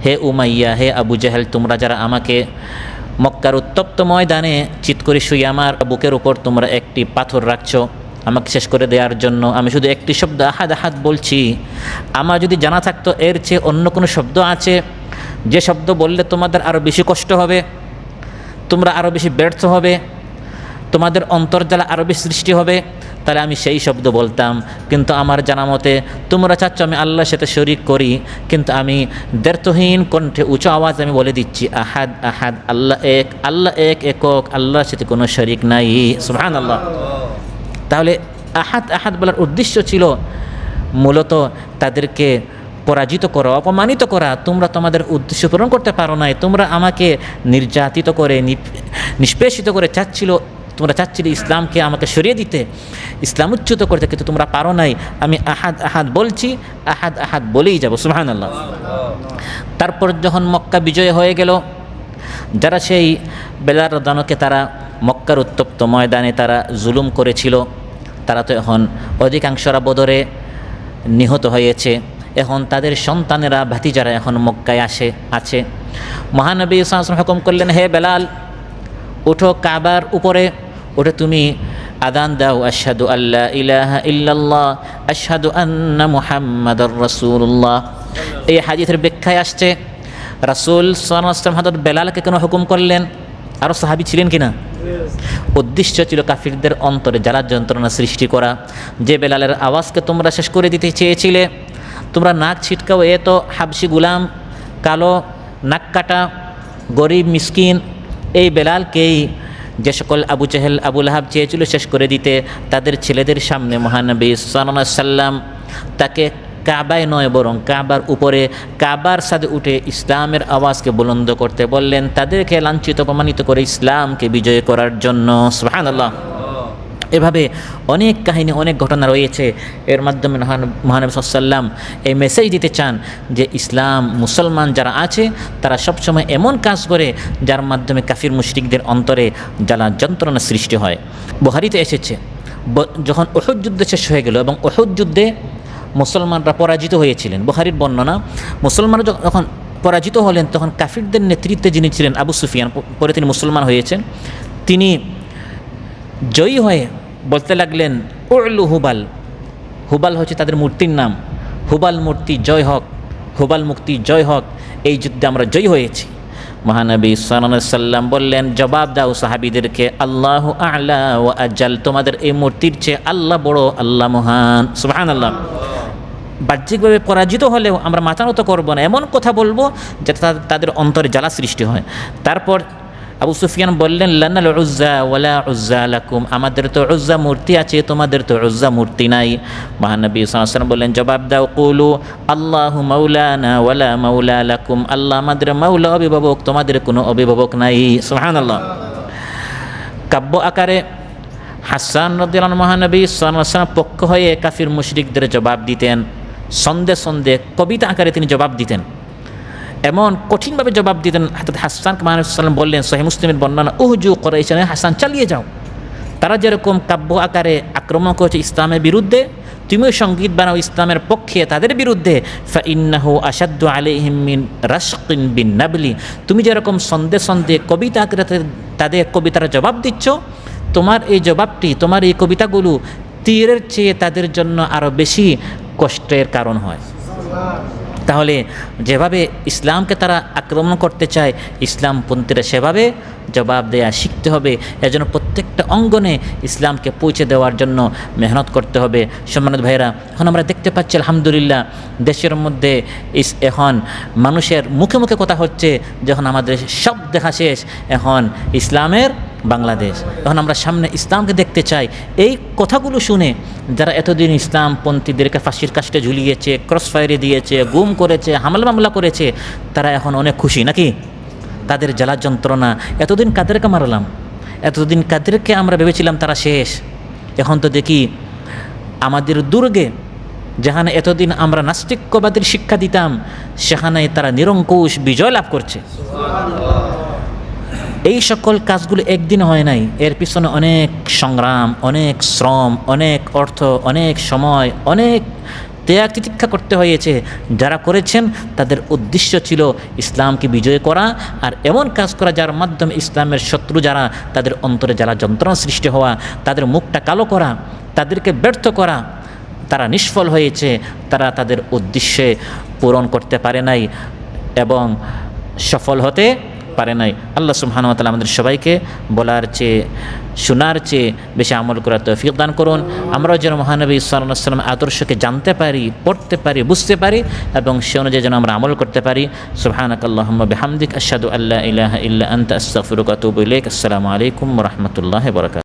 হে উমাইয়া, হে আবু জাহেল, তোমরা যারা আমাকে মক্কার উত্তপ্ত ময়দানে চিৎ করে শুয়ে আমার বুকের উপর তোমরা একটি পাথর রাখছো আমাকে শেষ করে দেওয়ার জন্য, আমি শুধু একটি শব্দ আহাদ আহাদ বলছি। আমার যদি জানা থাকতো এর চেয়ে অন্য কোনো শব্দ আছে, যে শব্দ বললে তোমাদের আরও বেশি কষ্ট হবে, তোমরা আরও বেশি ব্যর্থ হবে, তোমাদের অন্তর্জালা আরও বেশি সৃষ্টি হবে, তাহলে আমি সেই শব্দ বলতাম। কিন্তু আমার জানা মতে তোমরা চাচ্ছ আমি আল্লাহর সাথে শরীক করি, কিন্তু আমি দ্ব্যর্থহীন কণ্ঠে উঁচু আওয়াজ আমি বলে দিচ্ছি, আহাদ আহাদ, আল্লাহ এক, আল্লাহ এক একক, আল্লাহর সাথে কোনো শরীক নাই। সুবহানাল্লাহ। তাহলে আহাদ আহাদ বলার উদ্দেশ্য ছিল মূলত তাদেরকে পরাজিত করা, অপমানিত করা। তোমরা তোমাদের উদ্দেশ্য পূরণ করতে পারো নাই, তোমরা আমাকে নির্যাতিত করে নিষ্পেষিত করে তোমরা চাচ্ছিলে ইসলামকে আমাকে সরিয়ে দিতে, ইসলাম উচ্যুত করতে, কিন্তু তোমরা পারো নাই। আমি আহাদ আহাদ বলছি, আহাদ আহাদ বলেই যাব। সুবহানাল্লাহ। তারপর যখন মক্কা বিজয় হয়ে গেল, যারা সেই বেলাল রাদিয়াল্লাহু তারা মক্কার উত্তপ্ত ময়দানে তারা জুলুম করেছিল, তারা তো এখন অধিকাংশরা বদরে নিহত হয়েছে। এখন তাদের সন্তানেরা, ভাতিজারা এখন মক্কায় আছে। মহানবী সাল্লাল্লাহু আলাইহি ওয়াসাল্লাম হুকুম করলেন, হে বেলাল, উঠো, কাবার উপরে উঠে তুমি আযান দাও, আশহাদু আল্লা ইলাহা ইল্লাল্লাহ আশহাদু আন্না মুহাম্মাদুর রাসূলুল্লাহ। এই হাদিসের ব্যাখ্যায় আসছে রাসূল সাল্লাল্লাহু আলাইহি ওয়াসাল্লাম হযরত বেলালকে কেন হুকুম করলেন? আরও সাহাবী ছিলেন কিনা? উদ্দেশ্য ছিল কাফিরদের অন্তরে জ্বালা যন্ত্রণা সৃষ্টি করা। যে বেলালের আওয়াজকে তোমরা শেষ করে দিতে চেয়েছিলে, তোমরা নাক ছিটকাও, এ তো হাবশি গুলাম, কালো, নাক কাটা, গরিব, মিসকিন, এই বেলালকেই যে সকল আবু জাহেল, আবু লাহাব চেয়েছিল শেষ করে দিতে, তাদের ছেলেদের সামনে মহানবী সাল্লাল্লাহু আলাইহি ওয়াসাল্লাম তাকে কাবায় নয় বরং কাবার উপরে, কাবার সাথে উঠে ইসলামের আওয়াজকে বুলন্দ করতে বললেন, তাদেরকে লাঞ্ছিত অপমানিত করে ইসলামকে বিজয় করার জন্য। সুবহানাল্লাহ। এভাবে অনেক কাহিনী, অনেক ঘটনা রয়েছে। এর মাধ্যমে মহানবী সাল্লাল্লাহু আলাইহি ওয়াসাল্লাম এই মেসেজ দিতে চান যে ইসলাম, মুসলমান যারা আছে তারা সবসময় এমন কাজ করে যার মাধ্যমে কাফির মুশরিকদের অন্তরে জ্বালা যন্ত্রণা সৃষ্টি হয়। বুখারীতে এসেছে, যখন উহুদ যুদ্ধ শেষ হয়ে গেল এবং উহুদ যুদ্ধে মুসলমানরা পরাজিত হয়েছিলেন, বুখারীর বর্ণনা, মুসলমানরা যখন পরাজিত হলেন তখন কাফিরদের নেতৃত্বে যিনি ছিলেন আবু সুফিয়ান, পরে তিনি মুসলমান হয়েছেন, তিনি জয়ী হয়ে বলতে লাগলেন উলু হুবাল। হুবাল হচ্ছে তাদের মূর্তির নাম। হুবাল মূর্তি জয় হক, হুবাল মুক্তি জয় হক, এই যুদ্ধে আমরা জয়ী হয়েছি। মহানবী সাল্লাল্লাহু আলাইহি সাল্লাম বললেন, জবাব দাও সাহাবীদেরকে, আল্লাহু আ'লা ওয়া আজাল, তোমাদের এই মূর্তির চেয়ে আল্লাহ বড়, আল্লাহ মহান। সুবহানাল্লাহ। বাহ্যিকভাবে পরাজিত হলেও আমরা মাথা নত করব না, এমন কথা বলবো যাতে তাদের অন্তরে জ্বালা সৃষ্টি হয়। তারপর আবু সুফিয়ান বললেন, লানাল উজ্জা ওয়ালা উজ্জা লাকুম, আমাদের তো উজ্জা মূর্তি আছে, তোমাদের তো উজ্জা মূর্তি নাই। মহানবী সাল্লাল্লাহু আলাইহি ওয়াসাল্লাম বললেন, জবাব দাও, কুলু আল্লাহু মাওলানা ওয়ালা মাওলা লাকুম, আল্লাহ আমাদের মাওলা, অভিভাবক, তোমাদের কোনো অভিভাবক নাই। সুবহানাল্লাহ। কাব্য আকারে হাসান রাদিয়াল্লাহু আনহু মহানবী সাল্লাল্লাহু আলাইহি ওয়াসাল্লাম পক্ষ হয়ে কাফির মুশরিকদের জবাব দিতেন, সন্দেহ সন্দেহ কবিতা আকারে তিনি জবাব দিতেন, এমন কঠিনভাবে জবাব দিতেন। হযরত হাসানকে মহানবী সাল্লাল্লাহু আলাইহি ওয়াসাল্লাম বললেন, সহিহ মুসলিমের বর্ণনা, উহজু কুরাইশান, হাসান চালিয়ে যাও, তারা যেরকম কাব্য আকারে আক্রমণ করেছে ইসলামের বিরুদ্ধে, তুমিও সঙ্গীত বানাও ইসলামের পক্ষে তাদের বিরুদ্ধে। ফাইন্নাহু আশাদ্দু আলাইহিম মিন রাশকিন বিন নাবলি, তুমি যেরকম সন্দেহ সন্দেহ কবিতা আকারে তাদের কবিতার জবাব দিচ্ছ, তোমার এই জবাবটি, তোমার এই কবিতাগুলো তীরের চেয়ে তাদের জন্য আরও বেশি কষ্টের কারণ হয়। তাহলে যেভাবে ইসলামকে তারা আক্রমণ করতে চায়, ইসলামপন্থীরা সেভাবে জবাব দেয়া শিখতে হবে। এজন্য প্রত্যেকটা অঙ্গনে ইসলামকে পৌঁছে দেওয়ার জন্য মেহনত করতে হবে। সম্মানিত ভাইরা, এখন আমরা দেখতে পাচ্ছি আলহামদুলিল্লাহ দেশের মধ্যে এখন মানুষের মুখে মুখে কথা হচ্ছে, যখন আমাদের সব দেখা শেষ, এখন ইসলামের বাংলাদেশ, এখন আমরা সামনে ইসলামকে দেখতে চাই। এই কথাগুলো শুনে যারা এতদিন ইসলামপন্থীদেরকে ফাঁসির কাস্টে ঝুলিয়েছে, ক্রসফায়ারে দিয়েছে, গুম করেছে, হামলা মামলা করেছে, তারা এখন অনেক খুশি নাকি? তাদের জ্বালা যন্ত্রণা, এতদিন কাদেরকে মারলাম, এতদিন কাদেরকে আমরা ভেবেছিলাম তারা শেষ, এখন তো দেখি আমাদের দুর্গে যেখানে এতদিন আমরা নাস্তিক্যবাদের শিক্ষা দিতাম, সেখানে তারা নিরঙ্কুশ বিজয় লাভ করছে। এই সকল কাজগুলো একদিন হয় নাই, এর পিছনে অনেক সংগ্রাম, অনেক শ্রম, অনেক অর্থ, অনেক সময়, অনেক ত্যাগ তিতিক্ষা করতে হয়েছে। যারা করেছেন তাদের উদ্দেশ্য ছিল ইসলামকে বিজয় করা, আর এমন কাজ করা যার মাধ্যমে ইসলামের শত্রু যারা, তাদের অন্তরে যারা যন্ত্রণা সৃষ্টি হওয়া, তাদের মুখটা কালো করা, তাদেরকে ব্যর্থ করা। তারা নিষ্ফল হয়েছে, তারা তাদের উদ্দেশ্যে পূরণ করতে পারে নাই এবং সফল হতে পারে নাই। আল্লাহ সুবহানাহু ওয়া তাআলা আমাদের সবাইকে বলার চেয়ে, শোনার চেয়ে বেশি আমল করার তৌফিক দান করুন। আমরাও যেন মহানবী সাল্লাল্লাহু আলাইহি ওয়াসাল্লাম আদর্শকে জানতে পারি, পড়তে পারি, বুঝতে পারি এবং সে অনুযায়ী যেন আমরা আমল করতে পারি। সুবহানাকাল্লাহুম্মা বিহামদিক, আশহাদু আল্লা ইলাহা ইল্লা আনতা, আস্তাগফিরুকা ওয়া আতুবু ইলাইক। আসসালামু আলাইকুম ওয়া রাহমাতুল্লাহি ওয়া বারাকাতুহু।